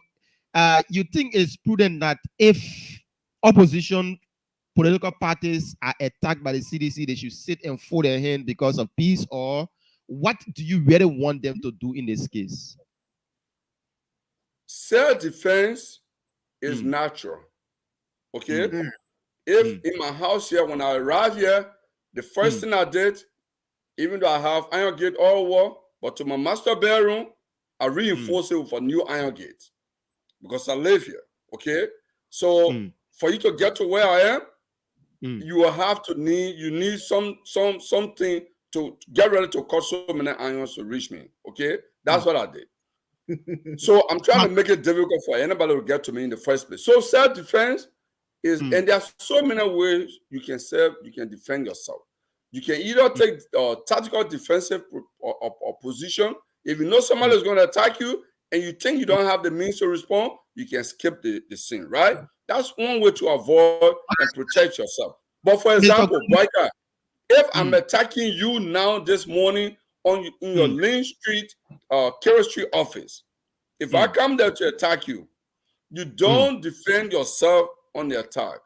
you think it's prudent that if opposition political parties are attacked by the CDC, they should sit and fold their hand because of peace, or what do you really want them to do in this case? Self-defense is natural. Okay? Mm. If in my house here, when I arrive here, the first thing I did, even though I have iron gate all over, but to my master bedroom, I reinforce it with a new iron gate because I live here. Okay? So for you to get to where I am, you will have to need something to get ready to cut so many irons to reach me. Okay? That's what I did. So I'm trying to make it difficult for anybody to get to me in the first place. So self-defense is, and there are so many ways you can defend yourself. You can either take tactical defensive or position. If you know somebody is going to attack you and you think you don't have the means to respond, you can skip the scene, right? That's one way to avoid and protect yourself. But for example, Boyka, if I'm attacking you now this morning in your Lynn Street, Carey Street office, if I come there to attack you, you don't defend yourself on the attack.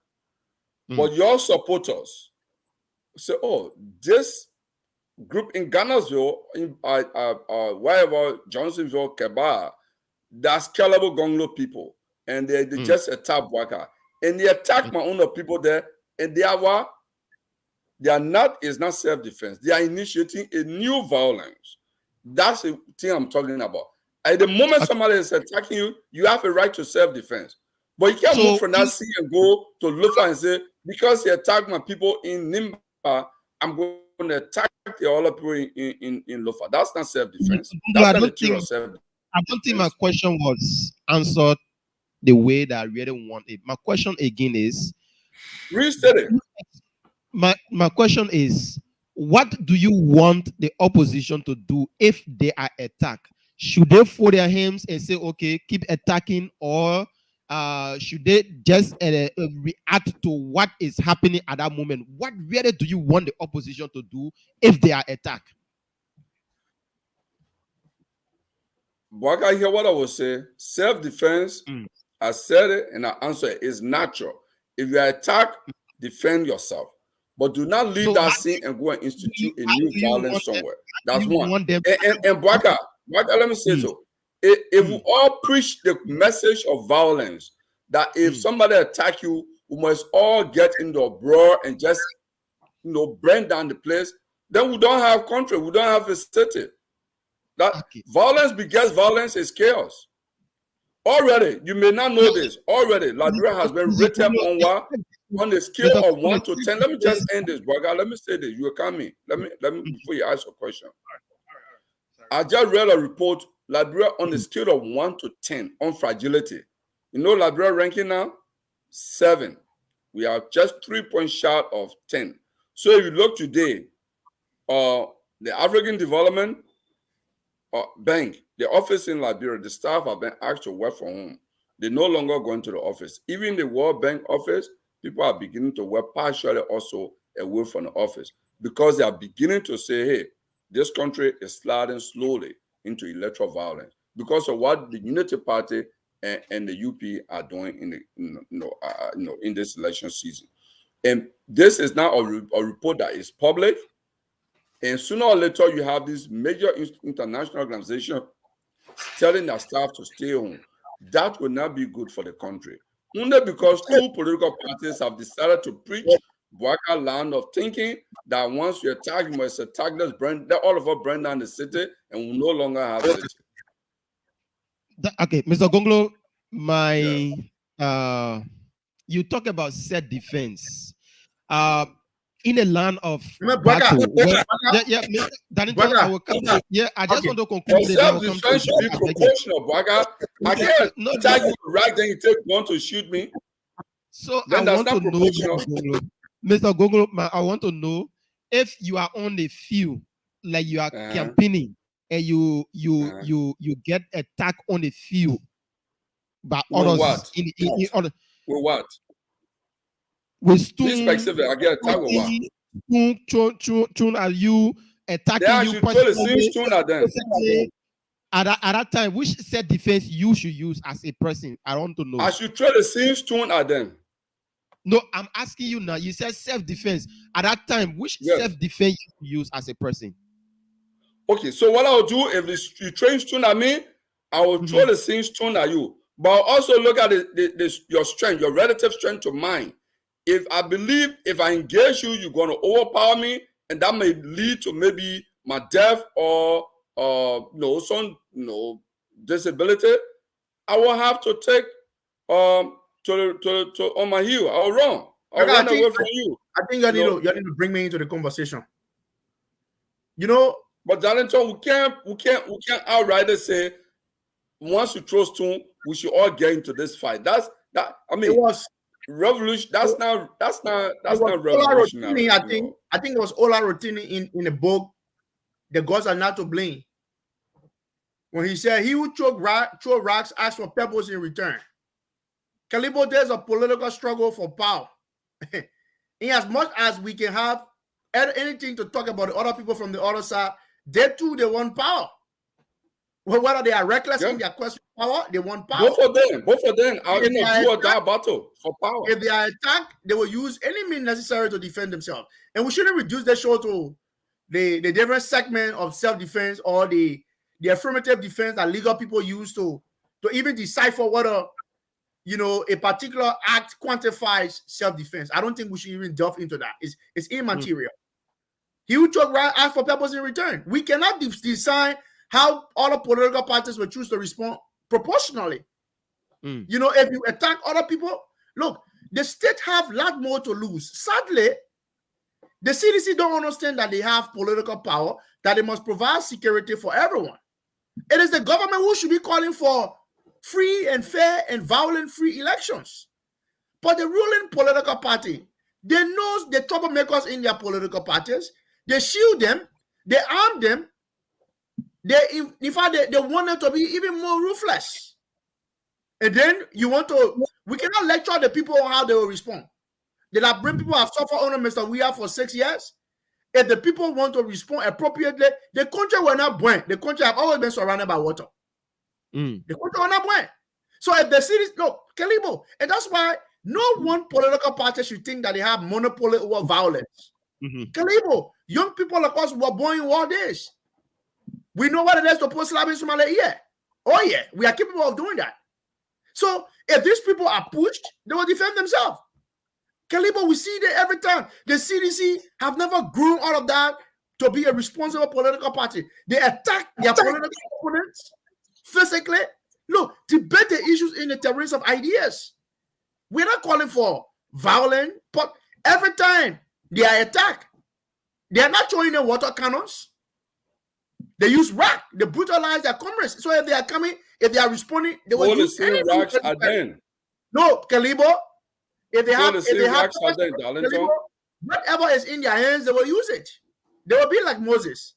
But your supporters say, oh, this group in Ghanarsville, wherever, Johnsonville, Keba, that's Calabo Gonglo people. And they just attack Waka. And they attack my own people there. And they are not self-defense. They are initiating a new violence. That's the thing I'm talking about. At the moment somebody is attacking you, you have a right to self-defense. But you can't move from that scene and go to Lufa and say, because he attacked my people in Nimba, I'm going to attack the other people in Lufa. That's not self-defense. That's not a true self-defense. I don't think my question was answered the way that I really want it. My question again is, restate it. My question is, what do you want the opposition to do if they are attacked? Should they fold their hands and say, okay, keep attacking, or should they just react to what is happening at that moment? What really do you want the opposition to do if they are attacked? But I hear what I will say. Self-defense, I said it and I answer it, is natural. If you are attacked, defend yourself. But do not leave that scene and go and institute a new violence somewhere. That's one. And Bwaka, let me say so. If we all preach the message of violence, that if somebody attack you, we must all get into a brawl and just burn down the place, then we don't have country, we don't have a city. That violence begets violence is chaos. Already, you may not know this. Already, Liberia has been written on the scale of 1 to 10. Let me just end this, Bwaka. Let me say this. You will come in. Let me before you ask a question. I just read a report. Liberia on the scale of 1 to 10 on fragility. You know Liberia ranking now? 7. We are just 3 points short of 10. So if you look today, the African Development Bank, the office in Liberia, the staff have been asked to work from home. They're no longer going to the office. Even the World Bank office, people are beginning to work partially also away from the office because they are beginning to say, hey, this country is sliding slowly into electoral violence because of what the Unity Party and the UP are doing in this election season. And this is now a report that is public. And sooner or later, you have this major international organization telling their staff to stay home. That will not be good for the country. Only because two political parties have decided to preach Bwaka land of thinking that once you attack, you must attack this brand, that all of us burn down the city and we no longer have city. Okay, Mr. Gonglo, you talk about self-defense. In a land of battle, Darlington, I will come. Yeah, I just want to conclude. Self-defense should be proportional, Bwaka. I can't attack you right, then you take one to shoot me. So then I want to know, Mr. Gonglo, I want to know if you are on the field, like you are campaigning, and you get attacked on the field by others. What? With what? With stone, this specific, I get attacked with what? Stone, are you attacking yeah, you? Should throw the same stone at them. At that time, which self-defense you should use as a person? I want to know. I should throw the same stone at them. No, I'm asking you now. You said self-defense. At that time, which self-defense you use as a person? Okay, so what I'll do if you throw stone at me, I will throw the same stone at you. But I'll also look at your strength, your relative strength to mine. If I believe if I engage you, you're going to overpower me, and that may lead to maybe my death or some disability, I will have to take to on my heel. I'll run. I'll run away from you. I think you need to bring me into the conversation. You know, but Darlington, we can't outright say once you throw stone, we should all get into this fight. I mean, it was revolution. That's not revolutionary. I think it was Ola Rotini in the book, The Gods Are Not to Blame, when he said, "He who throw rocks asks for pebbles in return." Kalibo, there's a political struggle for power. In as much as we can have anything to talk about the other people from the other side, they too, they want power. Well, whether they are reckless in their quest for power, they want power. Both of them are in a do or die battle for power. If they are attacked, they will use any means necessary to defend themselves. And we shouldn't reduce the show to the different segment of self-defense or the affirmative defense that legal people use to even decipher whether a particular act quantifies self-defense. I don't think we should even delve into that. It's immaterial. He who took right ask for purpose in return. We cannot decide how other political parties will choose to respond proportionally. If you attack other people, look, the state have a lot more to lose. Sadly, the CDC don't understand that they have political power, that they must provide security for everyone. It is the government who should be calling for free and fair and violent-free elections. But the ruling political party, they know the troublemakers in their political parties. They shield them, they arm them. In fact, they want them to be even more ruthless. And then we cannot lecture the people on how they will respond. They like bring people have suffered under Mr. Weah for 6 years. If the people want to respond appropriately, the country will not burn. The country have always been surrounded by water. The country will not burn. So if the cities, look, Kalibo, and that's why no one political party should think that they have monopoly over violence. Kalibo, young people like us were born in war days. We know what it is to put slap in Somalia. Yeah. Oh, yeah. We are capable of doing that. So if these people are pushed, they will defend themselves. Kalibo, we see that every time. The CDC have never grown out of that to be a responsible political party. They attack their political opponents physically. Look, debate the issues in the terrains of ideas. We're not calling for violence, but every time they are attacked, they are not throwing in water cannons. They use rock. They brutalize their comrades. So if they are coming, if they are responding, they will use any rocks at them. No, Kalibo. If they have Kalibo, whatever is in their hands, they will use it. They will be like Moses.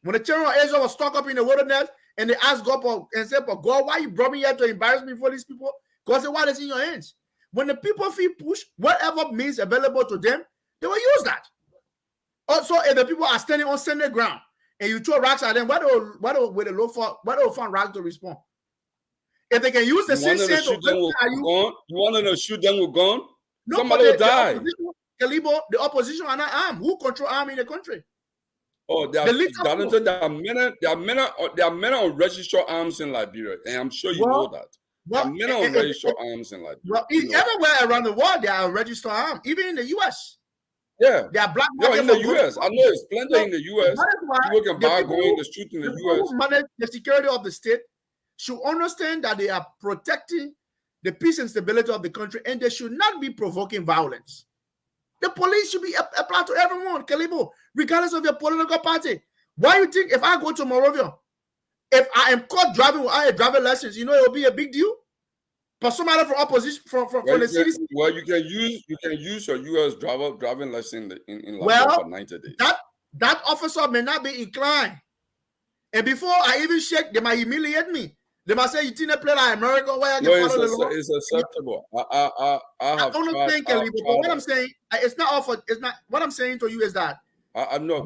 When the children of Israel was stuck up in the wilderness and they asked God and said, "God, why you brought me here to embarrass me for these people?" because what is in your hands. When the people feel pushed, whatever means available to them, they will use that. Also, if the people are standing on standing ground and you throw rocks at them, why do they find rocks to respond? If they can use the same sense of you want them to shoot them with gun? No, somebody will die. The opposition are not armed. Who control army in the country? Oh, there are many unregistered arms in Liberia, and I'm sure you know that. There are many unregistered arms in Liberia. Well, everywhere around the world, there are unregistered arms, even in the U.S. Yeah, they are black. In the U.S. I know it's plenty in the U.S. People can buy going in the street in the U.S. Who manage the security of the state should understand that they are protecting the peace and stability of the country, and they should not be provoking violence. The police should be applied to everyone, Kalibo, regardless of your political party. Why you think if I go to Morovia, if I am caught driving without a driver license, it will be a big deal? But somebody from opposition from the city. Well, you can use your U.S. driving license in Liberia for 90 days. That officer may not be inclined, and before I even shake, they might humiliate me. They might say, you didn't play like America where I can follow the law. It's acceptable. I don't think, but what I'm saying, it's not offered. It's not. What I'm saying to you is that I know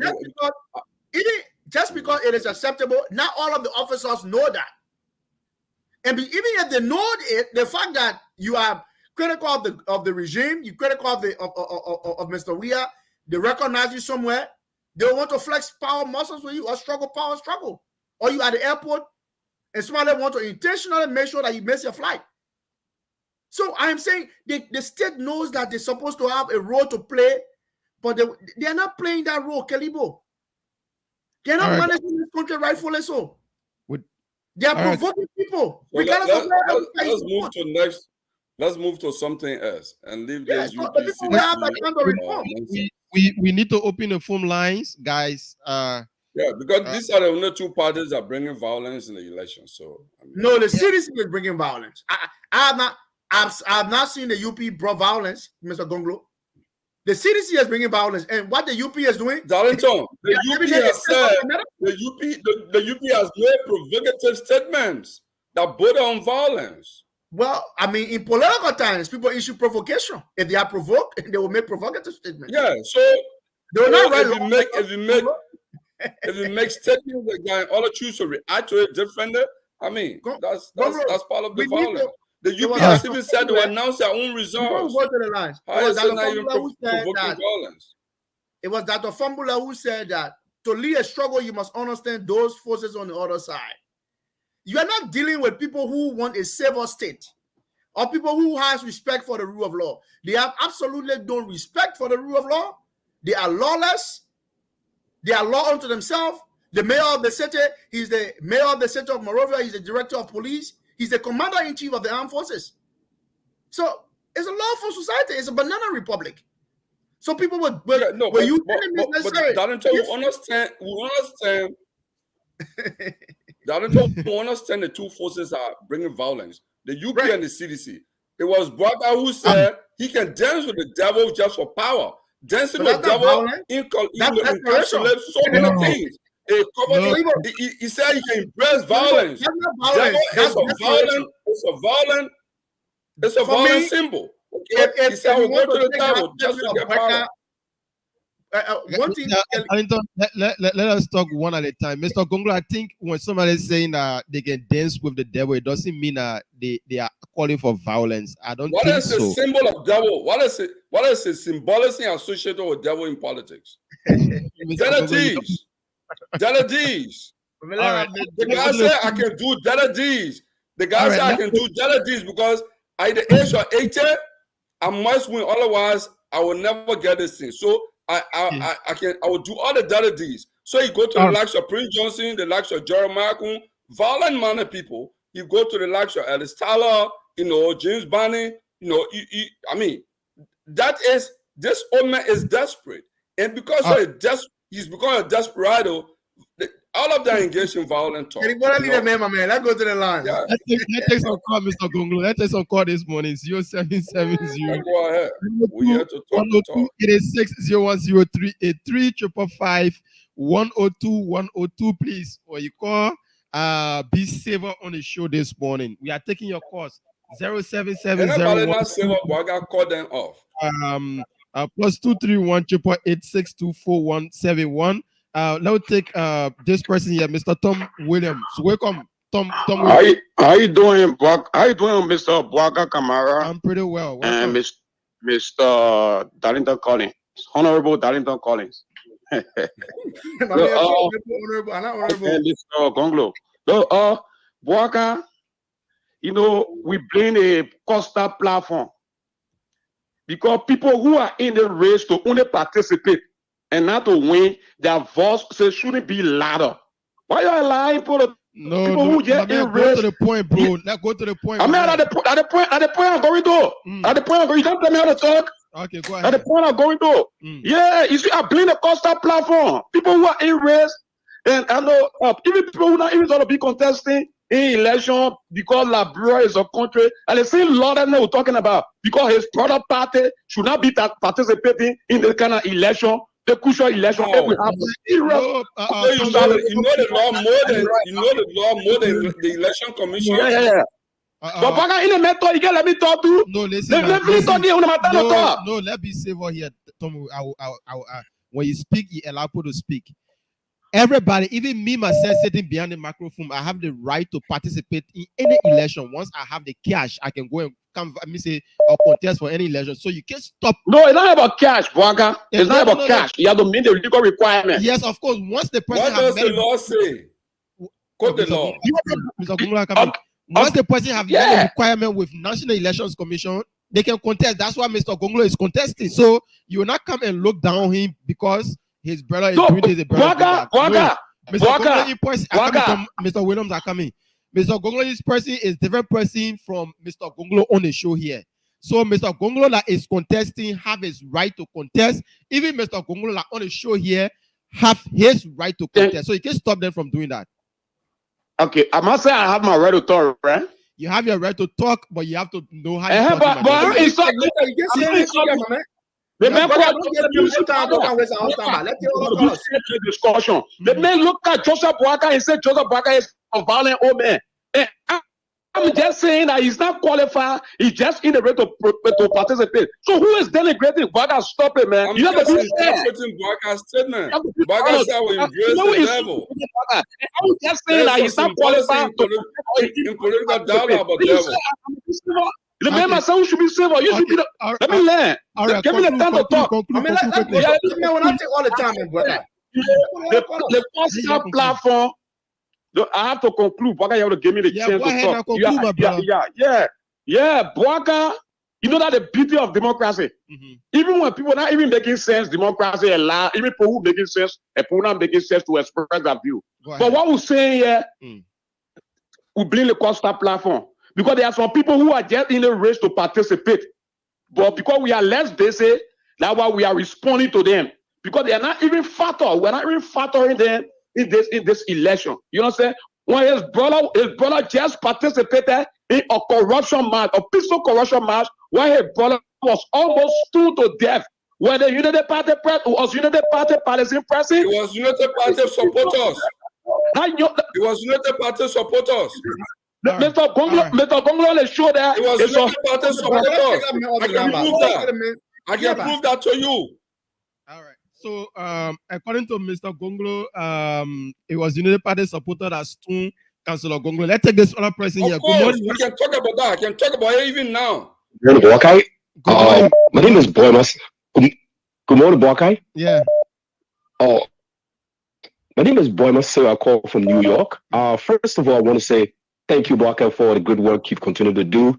just because it is acceptable, not all of the officers know that. And even if they know it, the fact that you are critical of the regime, you critical of Mr. Weah, they recognize you somewhere, they want to flex power muscles with you or struggle. Or you at the airport, and somebody want to intentionally make sure that you miss your flight. So I'm saying the state knows that they're supposed to have a role to play, but they are not playing that role, Kalibo. They're not managing this country rightfully so. They are provoking people. So let's move to something else and leave this we need to open the phone lines, guys. Because these are the only two parties that are bringing violence in the election. So no, the CDC is bringing violence. I have not seen the UP brought violence, Mr. Gonglo. The CDC is bringing violence, and what the UP is doing, Darlington, the UP has said the UP has made provocative statements that border on violence. Well, I mean, in political times, people issue provocation. If they are provoked, they will make provocative statements. Yeah, so they will not if you make statements that guy all the choose to react to it differently, I mean, that's part of the violence. The UP has even said they will announce their own results. Go to the lines. It was Dr. Fambula who said that to lead a struggle, you must understand those forces on the other side. You are not dealing with people who want a safer state or people who has respect for the rule of law. They have absolutely no respect for the rule of law. They are lawless. They are law unto themselves. The mayor of the city, he's the mayor of the city of Morovia. He's the director of police. He's the commander-in-chief of the armed forces. So it's a lawful society. It's a banana republic. So people will use enemies necessary. We understand. We understand the two forces are bringing violence. The UP and the CDC. It was Braga who said he can dance with the devil just for power. Dancing with the devil encapsulates so many things. He said he can embrace violence. It's a violent symbol. Okay? He said we'll go to the devil just to get power. Let us talk one at a time. Mr. Gonglo, I think when somebody is saying that they can dance with the devil, it doesn't mean that they are calling for violence. I don't think so. What is the symbol of devil? What is the symbolism associated with devil in politics? Deletees. The guy said I can do deletees. The guy said I can do deletees because at the age of 80, I must win. Otherwise, I will never get this thing. So I will do all the deletees. So you go to the likes of Prince Johnson, the likes of Jeremiah Kun, violent minded people. You go to the likes of Ellis Tyler, James Barney. I mean, this old man is desperate, and because he's become a desperado. All of them engaged in violent talk. Let's go to the line. Yeah. Let's take some call, Mr. Gonglo. Let's take some call this morning. 0770. Go ahead. We here to talk. 102-86-0103 355 102 102, please. Or you call be saver on the show this morning. We are taking your calls. Anybody not save up, I got call them off. Plus 231 8624171. Let's take this person here, Mr. Tom Williams. Welcome, Tom. How you doing, How you doing, Mr. Bwaka Kamara? I'm pretty well. And Welcome. Mr. Darlington Collins, Honorable Darlington Collins. Honorable. And Mr. Gonglo. Bwaka, we blame a Costa platform because people who are in the race to only participate and not to win, their voice shouldn't be louder. Why are you lying for the people who get in race? Go to the point, bro. Let's go to the point. I mean, at the point I'm going to. At the point I'm going, you don't tell me how to talk. Okay, go ahead. At the point I'm going to. Yeah, you see, I blame the Costa platform. People who are in race, and I know even people who are not even going to be contesting in election because Liberia is a country, and the same law that we're talking about, because his brother party should not be participating in the kind of election, the crucial election. You know the law more than the election commission. Yeah. But back in the method, you can let me talk to. No, listen. Let me talk here. No, let me say over here, Tom. When you speak, you allow people to speak. Everybody, even me myself, sitting behind the microphone, I have the right to participate in any election. Once I have the cash, I can go and come. Let me say, or contest for any election. So you can't stop. No, it's not about cash, Bwaka. It's not about cash. You have to meet the legal requirement. Yes, of course. Once the person what does the law say? Quote the law. Mr. Gungula, once the person have met the requirement with National Elections Commission, they can contest. That's why Mr. Gonglo is contesting. So you will not come and look down on him because his brother is doing this. Mr. Williams are coming. Mr. Gonglo, this person is different person from Mr. Gonglo on the show here. So Mr. Gonglo that is contesting have his right to contest. Even Mr. Gonglo that on the show here have his right to contest. So you can stop them from doing that. Okay, I must say I have my right to talk, right? You have your right to talk, but you have to know how to talk. But it's not. Discussion. The man look at Joseph Bwaka and say Joseph Bwaka is a violent old man. I'm just saying that he's not qualified. He's just in the way to participate. So who is denigrating Bwaka? Stop it, man. You have to be interpreting Bwaka's statement. Bwaka said we embrace the devil. I'm just saying that he's not qualified in political dialogue about devil. The man myself who should be civil. You should be the. Let me learn. Give me the time to talk. When I take all the time, brother. The Costa platform. I have to conclude. Bwaka, you have to give me the chance to talk. Bwaka, you know that the beauty of democracy. Even when people not even making sense, democracy allow even people who making sense and people not making sense to express their view. But what we're saying here, we blame the Costa platform because there are some people who are just in the race to participate, but because we are less busy, that's why we are responding to them because they are not even factoring. We're not even factoring them in this election. You know what I'm saying? When his brother just participated in a corruption march, a peaceful corruption march, where his brother was almost stoned to death. When the United Party was United Party Palestinian president. It was United Party supporters. It was United Party supporters. Mr. Gonglo, let's show that. It was United Party supporters. I can prove that. I can prove that to you. All right. So, according to Mr. Gonglo, it was United Party supporter that stoned Councillor Gonglo. Let's take this other person here. Of course, we can talk about that. I can talk about it even now. Okay. My name is Boymas. Good morning, Bwakai. Yeah. Oh, my name is Boymas. So I call from New York. First of all, I want to say thank you, Bwakai, for the good work you've continued to do.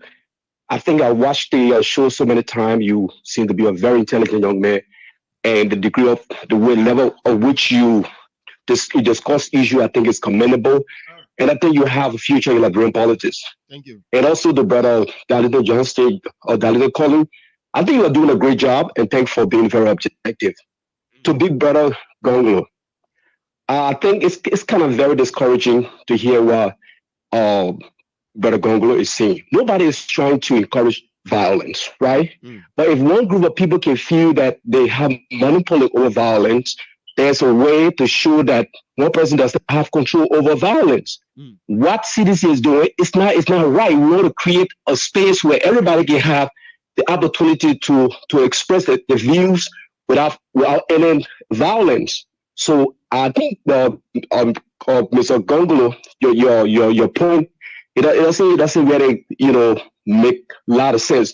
I think I watched the show so many times. You seem to be a very intelligent young man. And the degree of the level of which you discuss issue, I think is commendable. And I think you have a future in Liberian politics. Thank you. And also the brother Dalito John State or Dalito Colin, I think you are doing a great job and thanks for being very objective. To big brother Gonglo, I think it's kind of very discouraging to hear what brother Gonglo is saying. Nobody is trying to encourage violence, right? But if one group of people can feel that they have monopoly over violence, there's a way to show that one person doesn't have control over violence. What CDC is doing, it's not right. We want to create a space where everybody can have the opportunity to express the views without any violence. So I think Mr. Gongolo, your point, it doesn't really make a lot of sense.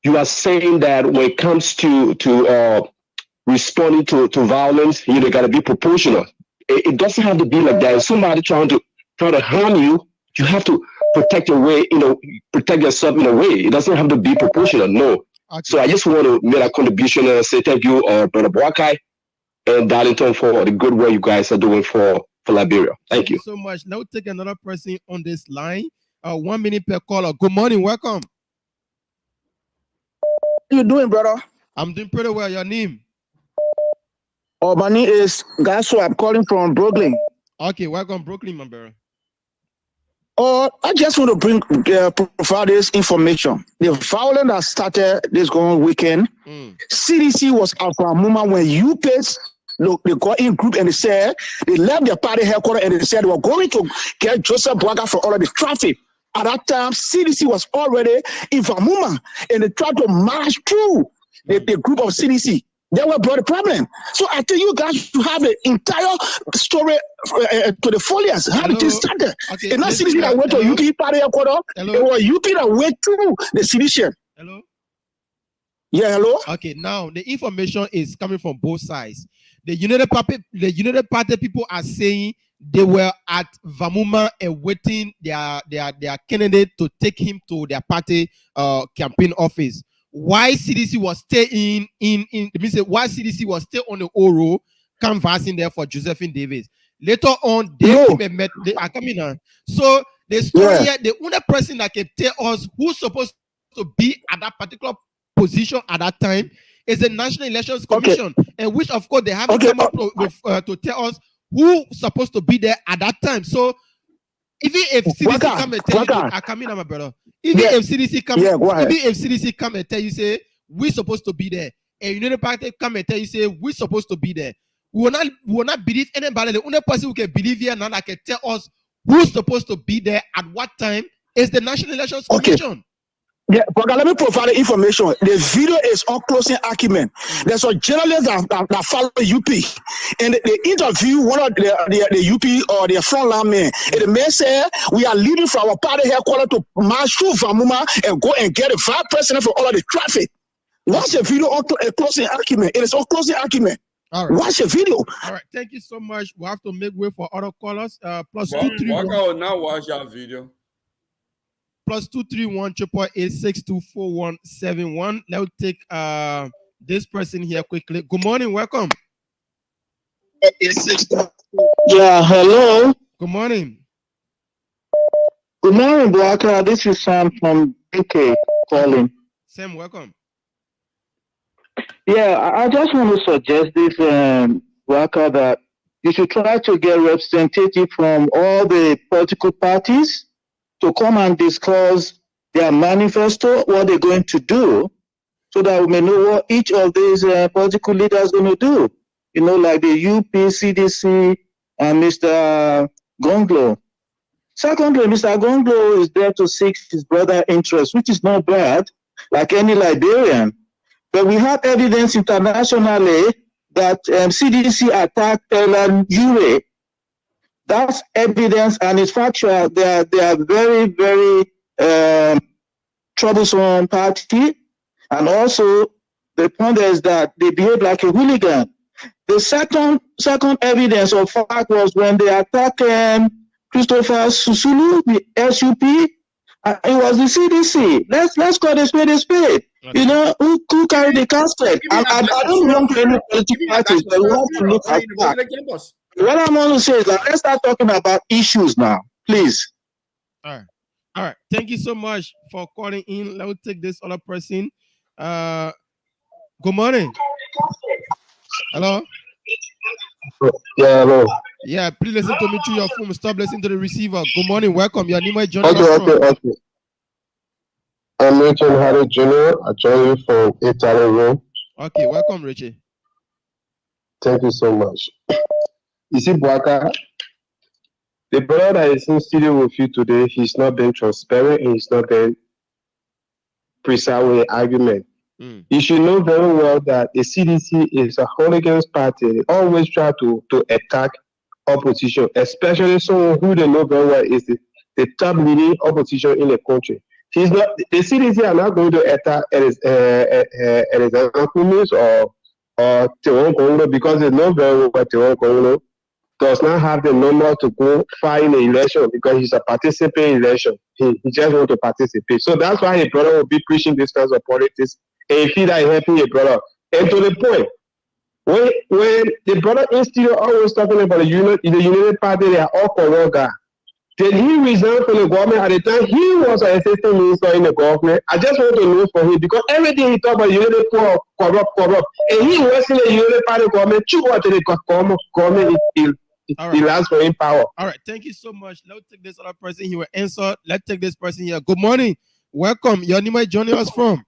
You are saying that when it comes to responding to violence, got to be proportional. It doesn't have to be like that. If somebody trying to harm you, you have to protect protect yourself in a way. It doesn't have to be proportional. No. Okay. So I just want to make a contribution and say thank you, Brother Boakai and Darlington, for the good work you guys are doing for Liberia. Thank you so much. Now take another person on this line. 1 minute per caller. Good morning. Welcome. How you doing, brother? I'm doing pretty well. Your name? Oh, my name is Gaso. I'm calling from Brooklyn. Okay, welcome, Brooklyn, my brother. Oh, I just want to provide this information. The violence that started this going weekend, CDC was out for a moment when UPS, look, they got in group and they said they left their party headquarters and they said they were going to get Joseph Boakai for all of the traffic. At that time, CDC was already in Vamuma and they tried to march through the group of CDC. They were brought a problem. So I tell you guys to have the entire story to the folios. How did it start? Okay, and not CDC that went to UP party headquarters. It was UP that went through the CDC. Hello? Yeah, hello? Okay, now the information is coming from both sides. The United Party people are saying they were at Vamuma and waiting their candidate to take him to their party campaign office. Why CDC was staying why CDC was still on the Oro canvassing there for Josephine Davis. Later on, they are coming on. So the story here, the only person that can tell us who's supposed to be at that particular position at that time is the National Elections Commission, and which of course they haven't come up with to tell us who's supposed to be there at that time. So even if CDC come and tell you, I come in, my brother. Even if CDC come, and tell you, say we're supposed to be there, and United Party come and tell you, say we're supposed to be there, we will not believe anybody. The only person who can believe here now that can tell us who's supposed to be there at what time is the National Elections Commission. Yeah, but let me provide the information. The video is on closing argument. There's a journalist that follow UP, and they interview one of the UP or the frontline men. And the man said, "We are leaving from our party headquarters to march through Vamuma and go and get a vice president for all of the traffic." Watch the video on closing argument. It is on closing argument. All right. Watch the video. All right, thank you so much. We have to make way for other callers. Plus Well, 231. Waka will now watch that video. Plus 231 888 Let's take this person here quickly. Good morning, welcome. Yeah, hello. Good morning. Good morning, Boakai. This is Sam from UK calling. Sam, welcome. Yeah, I just want to suggest this, Boakai, that you should try to get representative from all the political parties to come and discuss their manifesto, what they're going to do, so that we may know what each of these political leaders are going to do. You know, like the UP, CDC, and Mr. Gonglo. Secondly, Mr. Gonglo is there to seek his brother's interest, which is not bad, like any Liberian. But we have evidence internationally that CDC attacked Elan Ure. That's evidence and it's factual. They are very, very troublesome party. And also, the point is that they behave like a hooligan. The second evidence of fact was when they attacked Christopher Susulu, the SUP. It was the CDC. Let's call the spade a spade. Okay. You know, who carried the casket? I don't belong to any political parties, but we have to look at that. What I'm going to say is that let's start talking about issues now, please. All right. Thank you so much for calling in. Let me take this other person. Good morning. Hello? Yeah, hello. Yeah, please listen to me through your phone. Stop listening to the receiver. Good morning. Welcome. Your name is John. Okay. I'm Richard Harry Jr. I join you from Italy room. Okay, welcome, Richie. Thank you so much. You see, Boaka, the brother that is in studio with you today, he's not being transparent and he's not being precise with the argument. You should know very well that the CDC is a hooligans party. They always try to attack opposition, especially someone who they know very well is the top leading opposition in the country. He's not the CDC are not going to attack at his enemies or Teron Congo because they know very well that Teron Congo does not have the number to go fight in the election because he's a participant in election. He just want to participate. So that's why his brother will be preaching this kinds of politics and he feel that he's helping his brother. And to the point, when the brother in studio always talking about the United Party, they are all corrupt guy. Did he resign from the government at the time? He was an assistant minister in the government. I just want to know for him because everything he talk about United corrupt. And he was in the United Party government, government he last for in power. All right, thank you so much. Let's take this other person. He will answer. Let's take this person here. Good morning. Welcome. Your name is joining us from?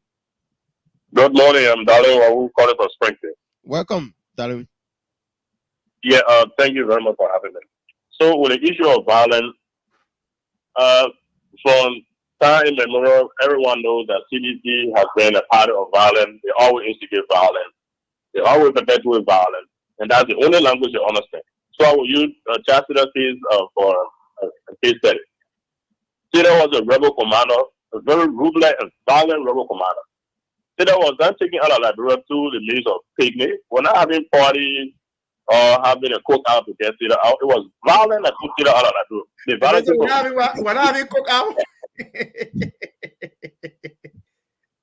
Good morning. I'm Darling. I will call it for Springfield. Welcome, Darling. Yeah, thank you very much for having me. So, with the issue of violence, from time immemorial, everyone knows that CDC has been a party of violence. They always instigate violence. They always perpetuate violence. And that's the only language they understand. So I will use Chancellor case for a case study. Tito was a rebel commander, a very ruthless and violent rebel commander. Tito was then taken out of Liberia to the means of picnic. We're not having parties or having a cookout to get Tito out. It was violent that took Tito out of Liberia. The violence we're not having cookout.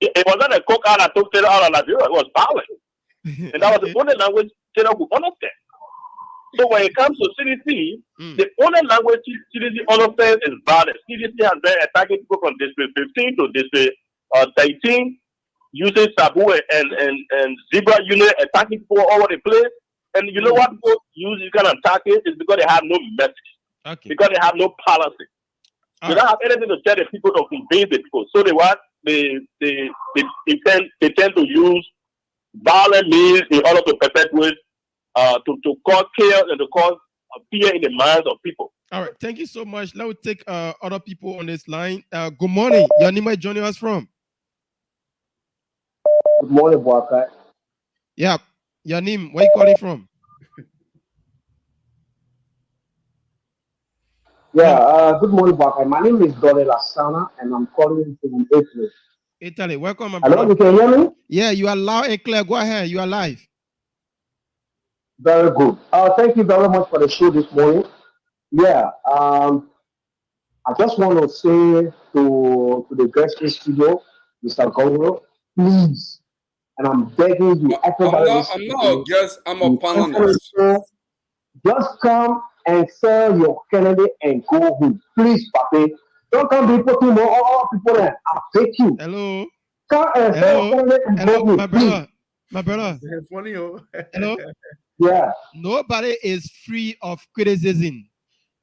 It wasn't a cookout that took Tito out of Liberia. It was violent. And that was the only language Tito could understand. So when it comes to CDC, the only language CDC understands is violence. CDC has been attacking people from District 15 to District 13, using Sabu and Zebra unit, attacking people all over the place. And you know what people use this kind of tactics is because they have no message, because they have no policy. They don't have anything to tell the people to convince the people. So they tend to use violent means in order to perpetuate to cause chaos and to cause fear in the minds of people. All right, thank you so much. Let me take other people on this line. Good morning. Your name is joining us from? Good morning, Boaka. Yeah, your name. Where you calling from? Yeah, good morning, Boaka. My name is Dole Lasana, and I'm calling from Italy. Italy, welcome, my brother. Hello, you can hear me? Yeah, you are loud and clear. Go ahead. You are live. Very good. Thank you very much for the show this morning. Yeah, I just want to say to the guest in studio, Mr. Gongro, please, and I'm begging you, everybody. I'm not a guest, I'm a panelist. Just come and sell your candidate and go home. Please, Papi. Don't come be putting more all people there. I'll take you. Hello. Come and sell your candidate and go home. My brother. My brother. Funny. Hello. Yeah. Nobody is free of criticism.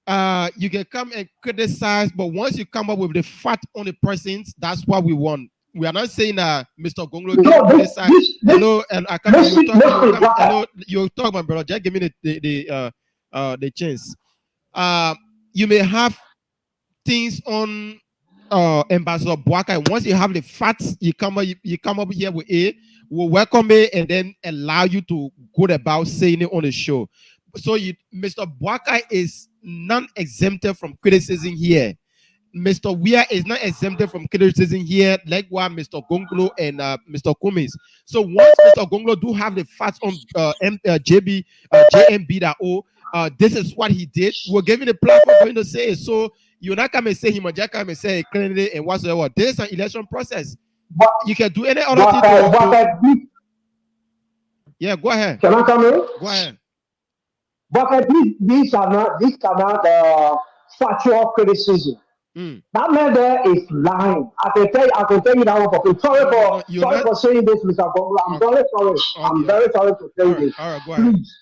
You can come and criticize, but once you come up with the fact on the persons, that's what we want. We are not saying that Mr. Gonglo can criticize. Hello, and I come. Hello, you talk, my brother. Just give me the chance. You may have things on Ambassador Boaka. Once you have the facts, you come up here with a. We'll welcome it and then allow you to go about saying it on the show. So Mr. Boaka is non-exempted from criticism here. Mr. Weir is not exempted from criticism here, like what Mr. Gonglo and Mr. Cummins. So once Mr. Gonglo do have the facts on JMB that this is what he did, we're giving the platform for him to say it. So you're not come and say him, or just come and say a candidate and whatsoever. There's an election process. But you can do any other thing. Yeah, go ahead. Can I come in? Go ahead. But these cannot factual criticism. That man there is lying. I can tell you that one for sorry for saying this, Mr. Gonglo. I'm very sorry. Okay. I'm very sorry to say this. All right, go ahead. Please.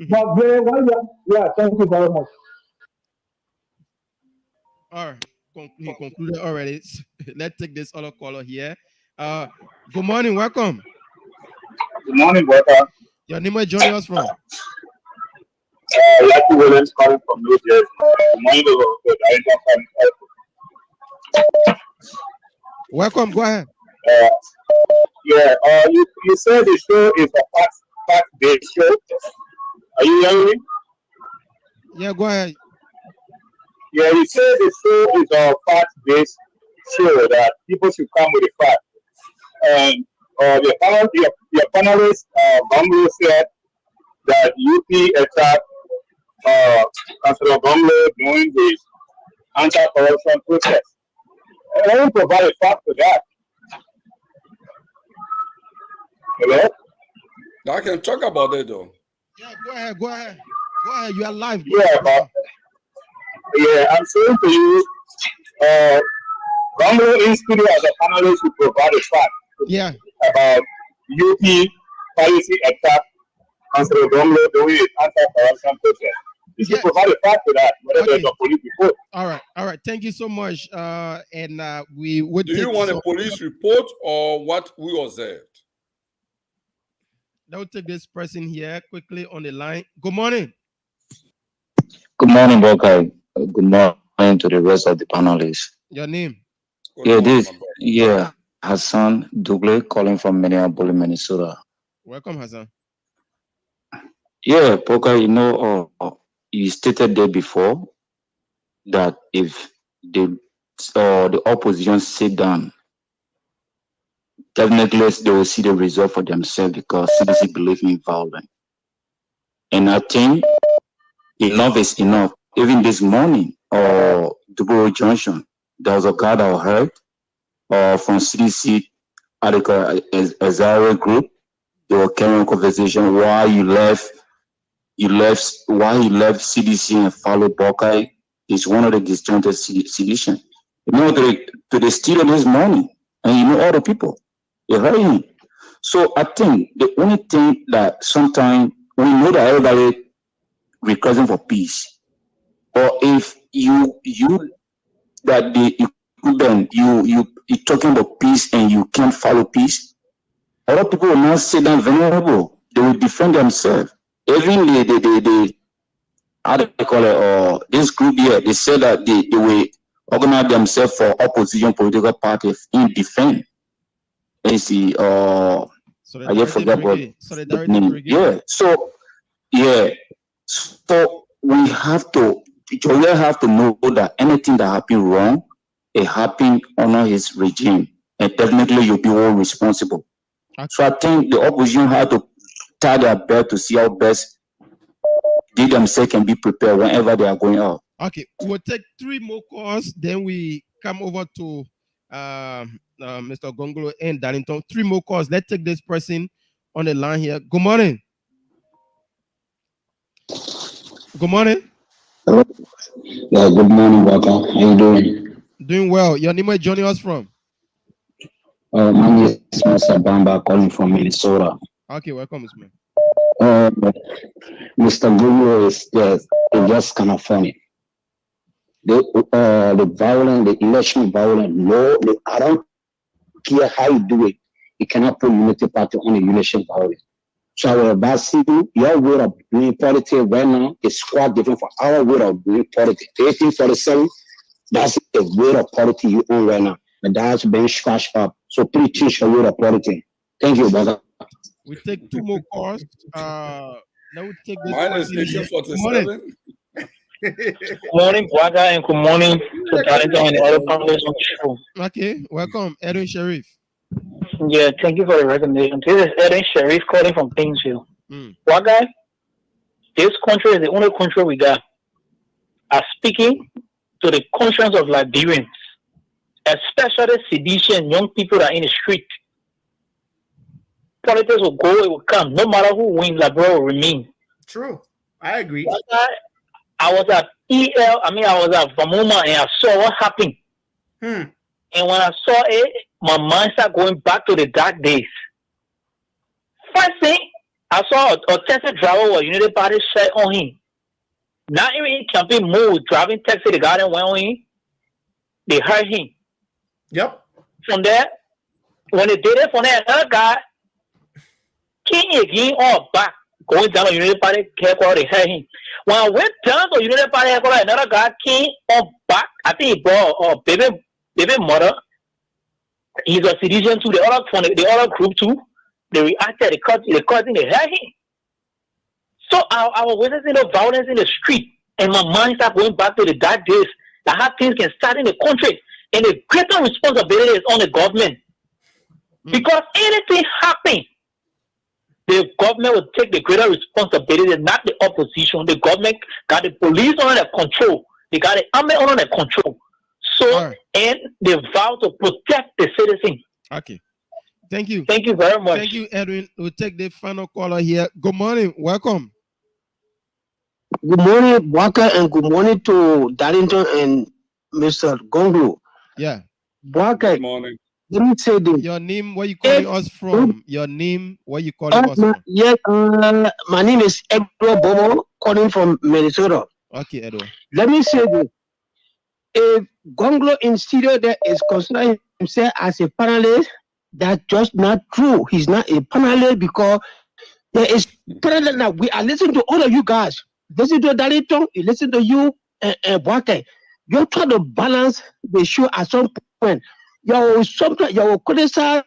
But thank you very much. All right. He concluded already. Let's take this other caller here. Good morning. Welcome. Good morning, brother. Your name is joining us from? Lucky Williams calling from New Jersey. Welcome. Go ahead. You said the show is a fact-based show. Are you hearing me? Yeah, go ahead. Yeah, you said the show is a fact-based show that people should come with the fact. And your panelist, Banglo, said that UP attacked Councilor Banglo during his anti-corruption protest. And I will provide a fact for that. Hello? I can talk about it though. Yeah, go ahead. Go ahead. You are live. Yeah, I'm saying to you, Banglo in studio as a panelist will provide a fact. Yeah. About UP policy attack Councilor Banglo during his anti-corruption protest. You should provide a fact for that, whether there's a police report. All right. Thank you so much. And we would. Do you want a police report or what we observed? Now take this person here quickly on the line. Good morning. Good morning, Bokai. Good morning to the rest of the panelists. Your name? Hassan Dougle calling from Minneapolis, Minnesota. Welcome, Hassan. Yeah, Bokai, you stated there before that if the opposition sit down, definitely they will see the result for themselves because CDC believe in violence. And I think enough is enough. Even this morning, Dubro Junction, there was a guy that I heard from CDC article Azara group. They were carrying a conversation why you left CDC and followed Buckeye. Is one of the disjointed sedition. To the student this morning, and all the people. You heard him. So I think the only thing that sometimes we know that everybody requesting for peace, or if you talking about peace and you can't follow peace, a lot of people will not sit down vulnerable. They will defend themselves. Even how do they call it? This group here, they said that they will organize themselves for opposition political parties in defense. I forgot what name. Yeah. So we have to know that anything that happened wrong, it happened under his regime, and definitely you'll be all responsible. Okay. So I think the opposition have to tie their belt to see how best they themselves can be prepared whenever they are going out. Okay, we'll take 3 more calls, then we come over to Mr. Gongolo and Darlington. 3 more calls. Let's take this person on the line here. Good morning. Good morning. Hello. Yeah, good morning, Waka. How you doing? Doing well. Your name is joining us from? My name is Mr. Bamba calling from Minnesota. Okay, welcome, Mr. Mr. Gongolo is just kind of funny. The violence, the election violence, I don't care how you do it. You cannot put Unity Party on the election violence. So our advice you, your way of doing politics right now is quite different from our way of doing politics. 1847, that's the way of politics you own right now. And that's been scratched up. So please change your way of politics. Thank you, brother. We take 2 more calls. Now we take this. Mine is 1847. Good morning, Wada, and good morning to Darlington and other panelists on the show. Okay, welcome, Edwin Sharif. Yeah, thank you for the recommendation. This is Edwin Sharif calling from Kingsville. Wada, this country is the only country we got. I'm speaking to the conscience of Liberians, especially sedition young people that are in the street. Politics will go, it will come. No matter who wins, Liberia will remain. True. I agree. Wada, I was at I was at Vamoma and I saw what happened. And when I saw it, my mind started going back to the dark days. First thing, I saw a taxi driver with Unity Party shirt on him. Not even campaign move, driving taxi, the guy that went on him. They hurt him. Yep. From there, when they did it for that other guy, King again or back, going down to United Party, headquarters, they had him. When I went down to United Party headquarters, another guy came on back. I think he brought baby mother. He's a citizen too. The other group too. They reacted. They cut in. They had him. So I was witnessing the violence in the street, and my mind started going back to the dark days. That how things can start in the country, and the greater responsibility is on the government. Because anything happen, the government will take the greater responsibility, not the opposition. The government got the police under their control. They got the army under their control. So, and they vow to protect the citizen. Okay. Thank you. Thank you very much. Thank you, Edwin. We'll take the final caller here. Good morning. Welcome. Good morning, Walker, and good morning to Darlington and Mr. Gonglo. Yeah. Walker. Good morning. Let me say this. Your name, where you calling us from? Your name, where you calling us from? Yes, my name is Edward Bobo, calling from Minnesota. Okay, Edward. Let me say this. If Gonglo in studio there is considering himself as a panelist, that's just not true. He's not a panelist because there is panelist now. We are listening to all of you guys. Listen to Darlington, you listen to you and Walker. You're trying to balance the show at some point. Sometimes you will criticize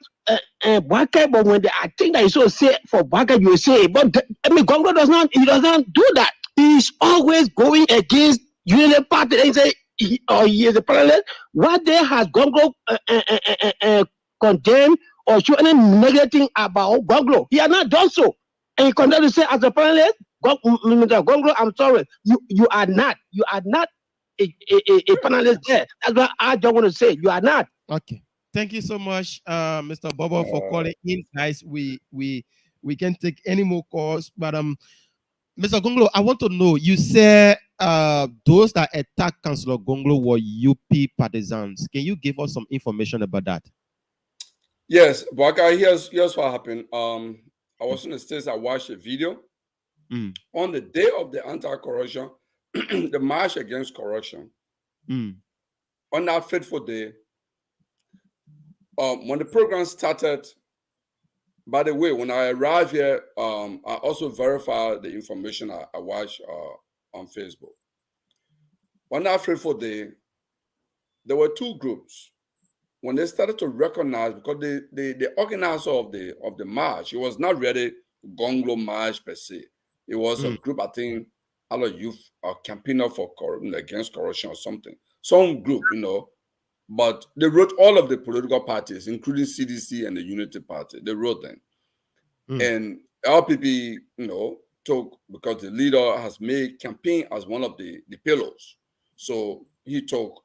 Walker, but when I think that you so say for Walker, you will say, but Gonglo does not do that. He's always going against United Party and say he is a panelist. What day has Gonglo condemned or show any negative thing about Gonglo? He has not done so. And he continues to say as a panelist, Gonglo, I'm sorry, you are not a panelist there. That's what I don't want to say. You are not. Okay. Thank you so much, Mr. Bobo, for calling in, guys. We can take any more calls, but Mr. Gonglo, I want to know. You said those that attacked Councillor Gonglo were UP partisans. Can you give us some information about that? Yes, Baka, here's what happened. I was in the States. I watched a video on the day of the anti-corruption, the march against corruption. On that fateful day, when the program started, by the way, when I arrived here, I also verified the information I watched on Facebook. On that fateful day, there were two groups. When they started to recognize, because the organizer of the march, it was not really Gonglo march per se. It was a group, I think, all of youth campaigner for against corruption or something. Some group, but they wrote all of the political parties, including CDC and the Unity Party. They wrote them. And LPP, took, because the leader has made campaign as one of the pillars. So he took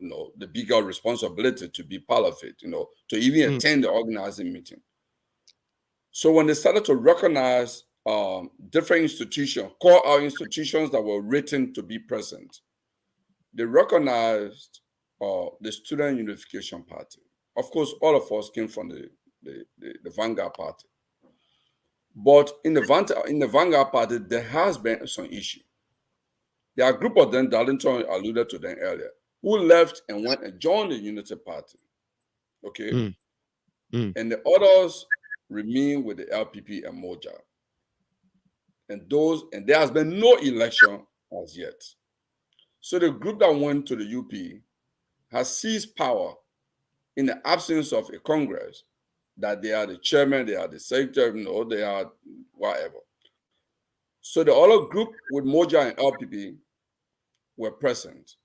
the bigger responsibility to be part of it, to even attend the organizing meeting. So when they started to recognize different institutions, call out institutions that were written to be present, they recognized the Student Unification Party. Of course, all of us came from the Vanguard Party. But in the Vanguard Party, there has been some issue. There are a group of them, Darlington alluded to them earlier, who left and went and joined the Unity Party. Okay? And the others remain with the LPP and Moja. And there has been no election as yet. So the group that went to the UP has seized power in the absence of a Congress, that they are the chairman, they are the secretary, they are whatever. So the other group with Moja and LPP were present.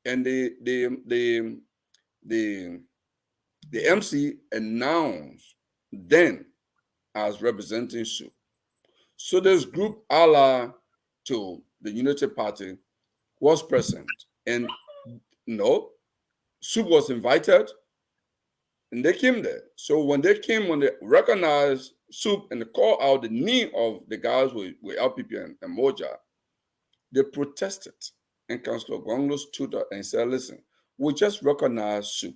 And the MC announced them as representing SUP. So this group, allied to the Unity Party, was present. And SUP was invited, and they came there. So when they recognized SUP and they called out the need of the guys with LPP and Moja, they protested. And Councillor Gonglo stood up and said, listen, we just recognize SUP.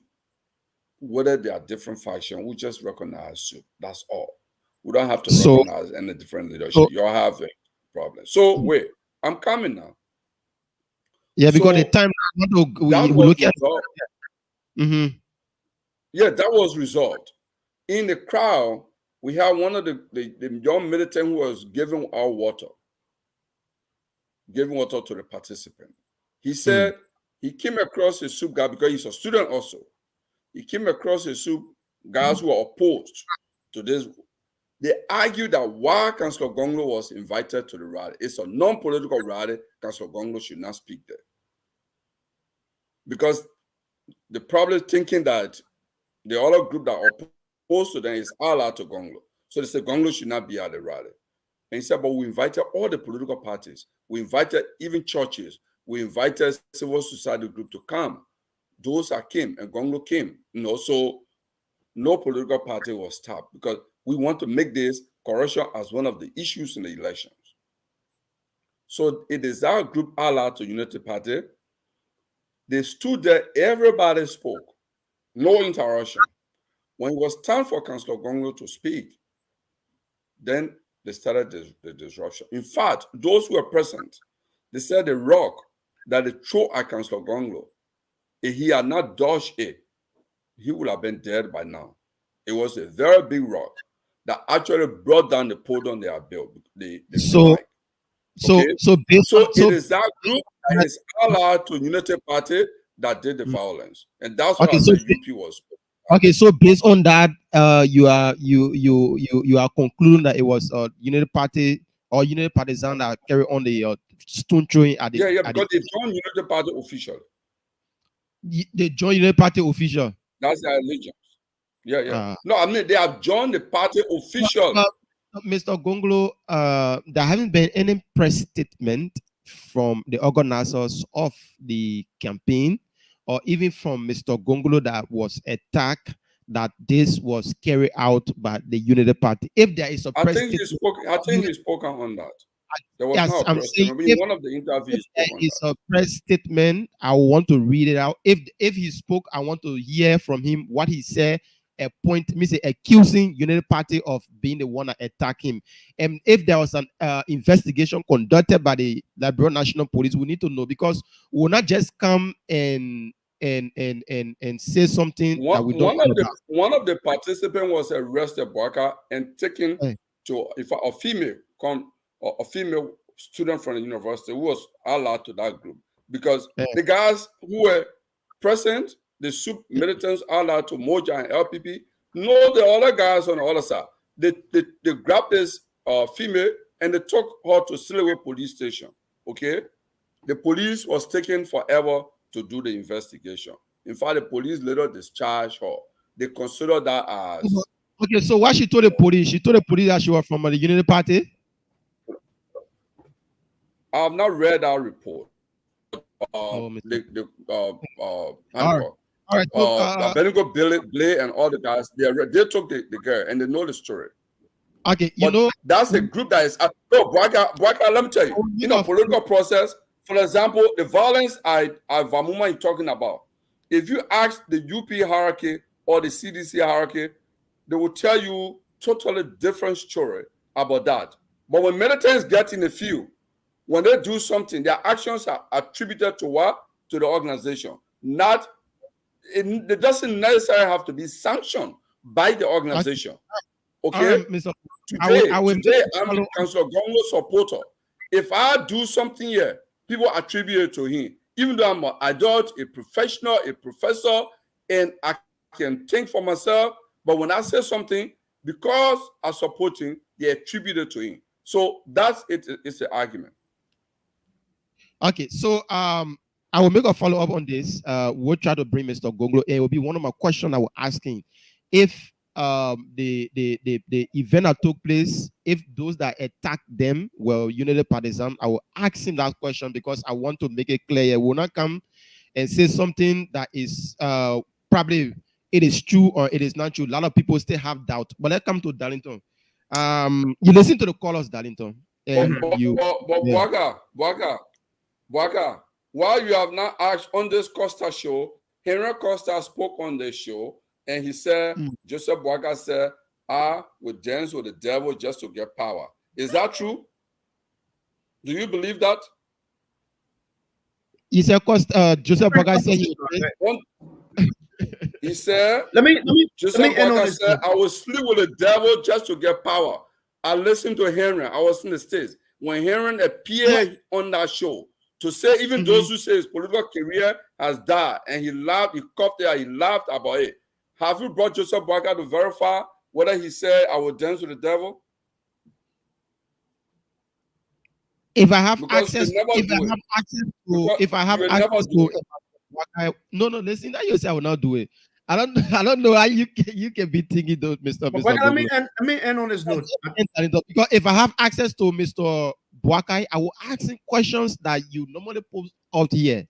Whether they are different factions, we just recognize SUP. That's all. We don't have to recognize any different leadership. You all have a problem. So wait, I'm coming now. Yeah, because the time we look at. Yeah, that was resolved. In the crowd, we had one of the young militant who was giving water to the participant. He said he came across a soup guy because he's a student also. He came across a soup guys who are opposed to this. They argued that why Councillor Gonglo was invited to the rally. It's a non-political rally. Councillor Gonglo should not speak there. Because they're probably thinking that the other group that are opposed to them is allowed to Gonglo. So they said Gonglo should not be at the rally. And he said, but we invited all the political parties. We invited even churches. We invited civil society group to come. Those that came, and Gonglo came. So no political party was stopped because we want to make this corruption as one of the issues in the elections. So it is our group allowed to Unity Party. They stood there, everybody spoke, no interruption. When it was time for Councillor Gonglo to speak, then they started the disruption. In fact, those who were present, they said the rock that they threw at Councillor Gonglo, if he had not dodged it, he would have been dead by now. It was a very big rock that actually brought down the podium they had built. It is that group that is allied to Unity Party that did the violence, and that's what UP was. Okay, so based on that, you are concluding that it was Unity Party or Unity Partisan that carried on the stone throwing at the because they joined Unity Party official. They joined Unity Party official. That's their allegiance. No, I mean they have joined the party official. Mr. Gonglo, there haven't been any press statement from the organizers of the campaign, or even from Mr. Gonglo that was attacked, that this was carried out by the Unity Party. If there is a press I think he spoke on that. There was no press statement. In one of the interviews, there is a press statement. I want to read it out. If he spoke, I want to hear from him what he said. Accusing Unity Party of being the one that attacked him. And if there was an investigation conducted by the Liberal National Police, we need to know, because we will not just come and say something that we don't know about. One of the participants was arrested, Boaka, and taken to a female student from the university who was allowed to that group, because the guys who were present, the SUP militants allowed to Moja and LPP, know the other guys on the other side. They grabbed this female and they took her to Silverway police station. Okay, the police was taking forever to do the investigation. In fact, the police later discharged her. They consider that as okay. So what she told the police? She told the police that she was from the Unity Party. I have not read that report. All right. Benigo, Blay, and all the guys, they took the girl and they know the story. Okay, that's a group that is. Boaka, let me tell you, in a political process, for example, the violence Vamuma is talking about, if you ask the UP hierarchy or the CDC hierarchy, they will tell you totally different story about that. But when militants get in the field, when they do something, their actions are attributed to what? To the organization. It doesn't necessarily have to be sanctioned by the organization. Okay? Today, I'm a Councillor Gonglo supporter. If I do something here, people attribute it to him. Even though I'm an adult, a professional, a professor, and I can think for myself, but when I say something, because I support him, they attribute it to him. So that's it. It's the argument. Okay, so I will make a follow-up on this. We'll try to bring Mr. Gonglo. It will be one of my questions I will ask him. If the event that took place, if those that attacked them were Unity Partisan, I will ask him that question, because I want to make it clear. We will not come and say something that is probably it is true or it is not true. A lot of people still have doubt. But let's come to Darlington. You listen to the callers, Darlington. Boaka, while you have not asked on this Costa show, Henry Costa spoke on the show, and he said, Joseph Boaka said, would dance with the devil just to get power. Is that true? Do you believe that? He said, Joseph Boaka said He said, let me Joseph end on Walker this. said, I will sleep with the devil just to get power. I listened to Henry. I was in the States. When Henry appeared on that show to say even those who say his political career has died, and he laughed, he coughed there, he laughed about it. Have you brought Joseph Walker to verify whether he said, I will dance with the devil? If I have Because access, if I have access to, no, listen, that you say I will not do it. I don't know how you can be thinking those, Mr. Let me end on this note. Because if I have access to Mr. Boakai, I will ask him questions that you normally post out here.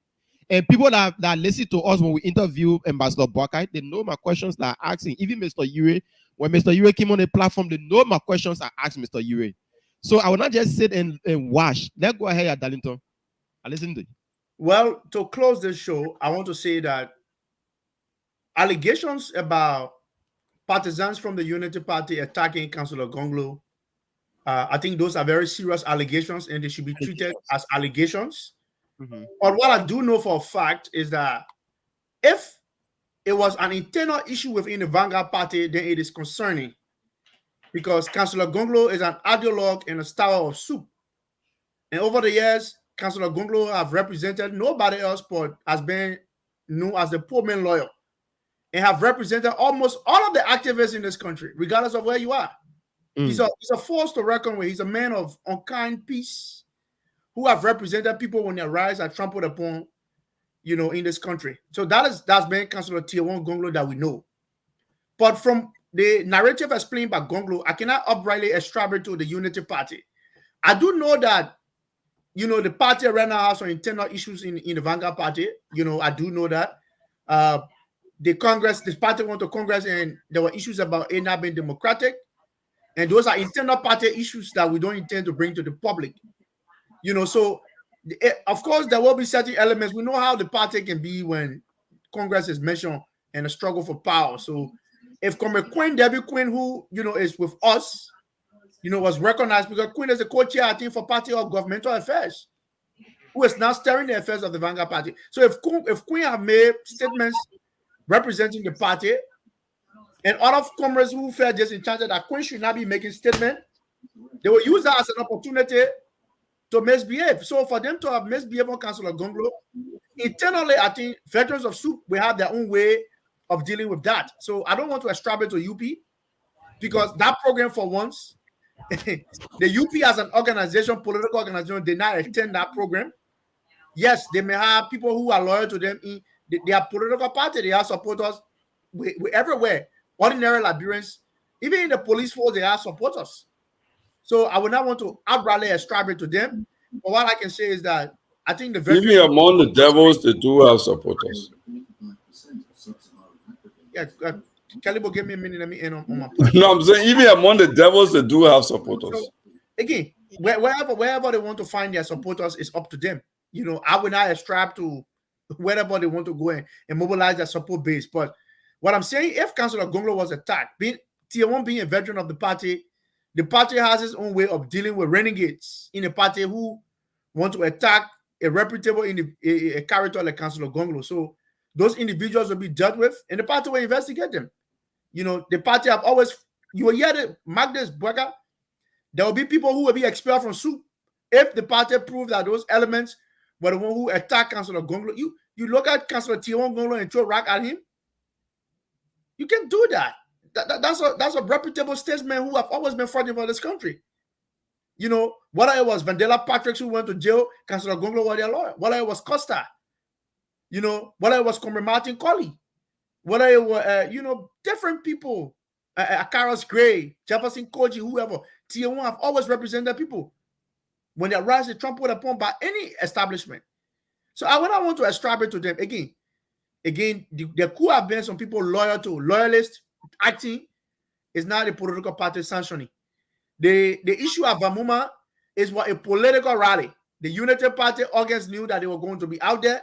And people that listen to us when we interview Ambassador Boakai, they know my questions that I ask him. Even Mr. Yure, when Mr. Yure came on the platform, they know my questions I asked Mr. Yure. So I will not just sit and watch. Let's go ahead, Darlington. I listen to you. Well, to close this show, I want to say that allegations about partisans from the Unity Party attacking Councillor Gonglo, I think those are very serious allegations and they should be treated as allegations. But what I do know for a fact is that if it was an internal issue within the Vanguard Party, then it is concerning, because Councillor Gonglo is an ideologue and a star of soup. And over the years, Councillor Gonglo have represented nobody else but has been known as the poor man lawyer, and have represented almost all of the activists in this country, regardless of where you are. He's a force to reckon with. He's a man of unkind peace who have represented people when their rights are trampled upon, in this country. So that's been Councillor Tier 1 Gonglo that we know. But from the narrative explained by Gonglo, I cannot uprightly extrapolate to the Unity Party. I do know that, the party right now has some internal issues in the Vanguard Party. I do know that. This party went to Congress and there were issues about it not being democratic. And those are internal party issues that we don't intend to bring to the public. So of course there will be certain elements. We know how the party can be when Congress is mentioned and a struggle for power. So if Queen Debbie Queen, who is with us, was recognized, because Queen is the co-chair, I think, for Party of Governmental Affairs, who is now steering the affairs of the Vanguard Party. So if Queen have made statements representing the party, and other comrades who felt disenchanted that Queen should not be making statements, they will use that as an opportunity to misbehave. So for them to have misbehaved on Councillor Gonglo, internally, I think veterans of soup will have their own way of dealing with that. So I don't want to extrapolate to UP, because that program, for once, the UP as an organization, political organization, did not attend that program. Yes, they may have people who are loyal to them in their political party. They have supporters everywhere. Ordinary Liberians, even in the police force, they have supporters. So I would not want to outrightly ascribe to them. But what I can say is that I think even among the devils, they do have supporters. Yeah, Calibo, give me a minute. Let me end on my point. No, I'm saying even among the devils, they do have supporters. So, again, wherever they want to find their supporters is up to them. I will not ascribe to wherever they want to go and mobilize their support base. But what I'm saying, if Councillor Gonglo was attacked, Tier 1 being a veteran of the party has its own way of dealing with renegades in the party who want to attack a reputable a character like Councillor Gonglo. So those individuals will be dealt with, and the party will investigate them. The party have always, you will hear the mark this, Bweka, there will be people who will be expelled from soup if the party proves that those elements were the one who attacked Councillor Gonglo. You look at Councillor Tier 1 Gonglo and throw rock at him. You can do that. That's a reputable statesman who have always been fighting for this country. Whether it was Vandela Patrick who went to jail, Councillor Gonglo was their lawyer. Whether it was Costa, whether it was Comrade Martin Colley, whether it was, different people, Akaros Gray, Jefferson Koji, whoever, Tier 1 have always represented people when their rights are trampled upon by any establishment. So I would not want to ascribe to them again. There could have been some people loyalists acting is not a political party sanctioning. The issue of Vamuma is what a political rally. The Unity Party organs knew that they were going to be out there.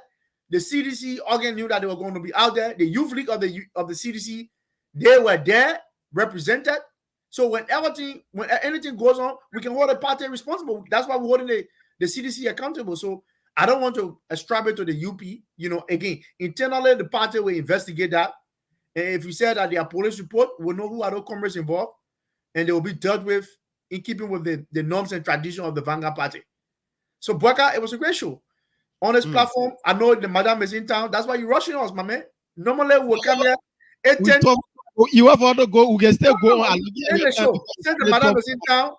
The CDC organ knew that they were going to be out there. The Youth League of the CDC, they were there represented. So when anything goes on, we can hold the party responsible. That's why we're holding the CDC accountable. So I don't want to ascribe it to the UP. Again, internally, the party will investigate that. And if you say that their police report, we'll know who are those comrades involved, and they will be dealt with in keeping with the norms and tradition of the Vanguard Party. So, Boyka, it was a great show. On this platform, I know the madam is in town. That's why you're rushing us, my man. Normally, we'll come here 8:10. You have to go. We can still go on. Since the madam is in town,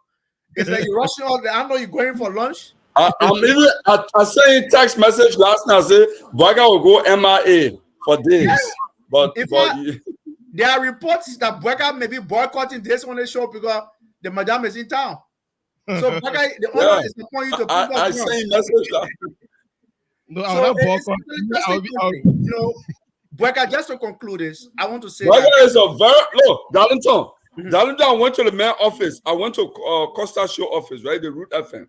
it's like you're rushing us. I know you're going for lunch. I sent a text message last night. I said, Boyka will go MIA for days. But there are reports that Boyka may be boycotting this on the show because the madam is in town. So Boyka, the owner is upon you to prove I sent a message. No, I will not boycott. You know, Boyka, just to conclude this, I want to say Boyka is a very look, Darlington. Darlington, I went to the mayor office. I went to Costa Show office, right? The Root FM.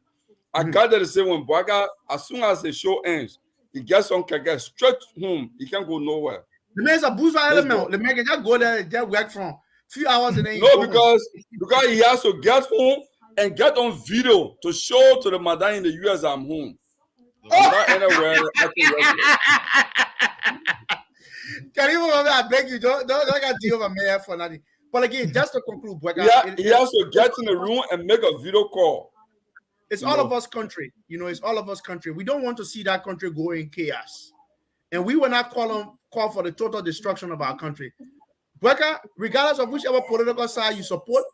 I got there to say when Boyka, as soon as the show ends, he gets on, can get straight home. He can't go nowhere. The man's a bourgeois element. The man can just go there, just work from a few hours and then because he has to get home and get on video to show to the madam in the US I'm home. Not anywhere. Can you remember? I beg you, don't get deal with mayor for nothing. But again, just to conclude, Boyka, he has to get in the room and make a video call. It's all of us country. You know, it's all of us country. We don't want to see that country go in chaos. And we will not call for the total destruction of our country. Boyka, regardless of whichever political side you support,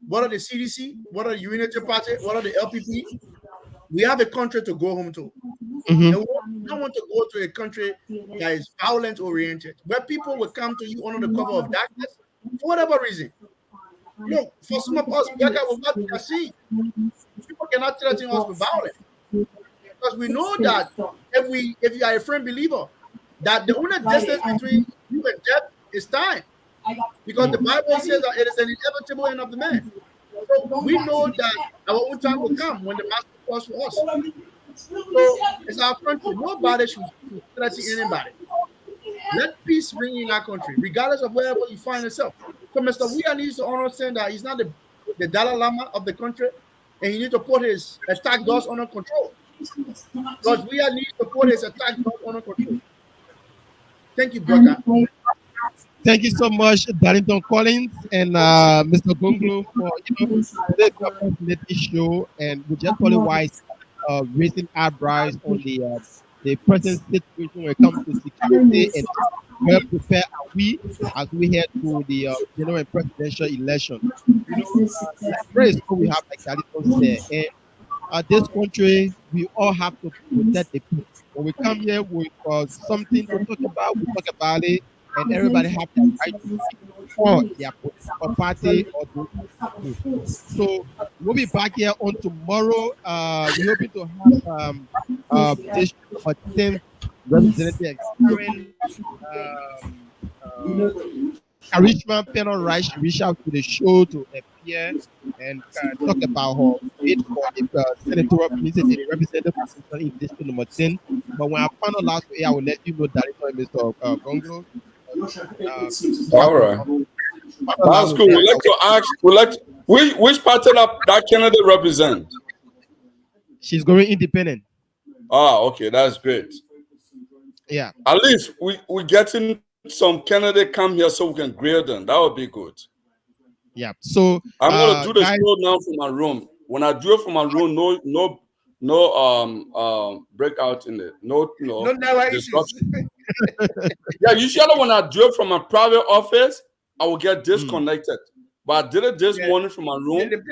whether the CDC, whether the Unity Party, whether the LPP, we have a country to go home to. And we don't want to go to a country that is violent oriented, where people will come to you under the cover of darkness for whatever reason. Look, for some of us, Boyka will not be a seed. People cannot threaten us with violence. Because we know that if you are a firm believer, that the only distance between you and death is time. Because the Bible says that it is an inevitable end of the man. So we know that our own time will come when the master calls for us. So it's our country. Nobody should threaten anybody. Let peace reign in our country, regardless of wherever you find yourself. So Mr. Weah needs to understand that he's not the Dalai Lama of the country, and he needs to put his attack doors under control. Because Weah needs to put his attack doors under control. Thank you, Boyka. Thank you so much, Darlington Collins and Mr. Gonglo, for this opportunity show, and we just probably wise raising eyebrows on the present situation when it comes to security and well prepared are we as we head to the general and presidential election. Very soon we have like Darlington said, and this country we all have to protect the people. When we come here with something to talk about, we talk about it. And everybody have the right to speak for their political party or group. So we'll be back here on tomorrow. We're hoping to have this 10th representative Karishma Penal Rice reach out to the show to appear and talk about her bid for the senatorial position in representative position in district number 10. But when I find out last week, I will let you know that it's Mr. Gonglo. All right. That's cool. We'd like to ask, which party that candidate represent? She's going independent. Okay, that's great. Yeah. At least we getting some candidate come here so we can grade them. That would be good. Yeah. So I'm gonna do the show now from my room. When I do it from my room, no breakout in it. No disruption. Yeah, usually when I do it from my private office, I will get disconnected. But I did it this morning from my room. The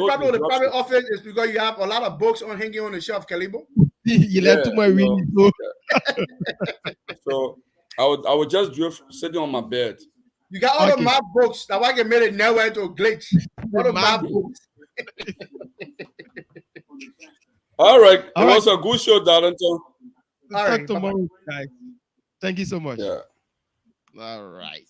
problem with the private office is because you have a lot of books on hanging on the shelf, Kalibo. You let too much reading. So I would just do it sitting on my bed. You got all the math books. That's why I made it nowhere to glitch. All the math books. All right. It was a good show, Darlington. Talk tomorrow, guys. Thank you so much. Yeah. All right.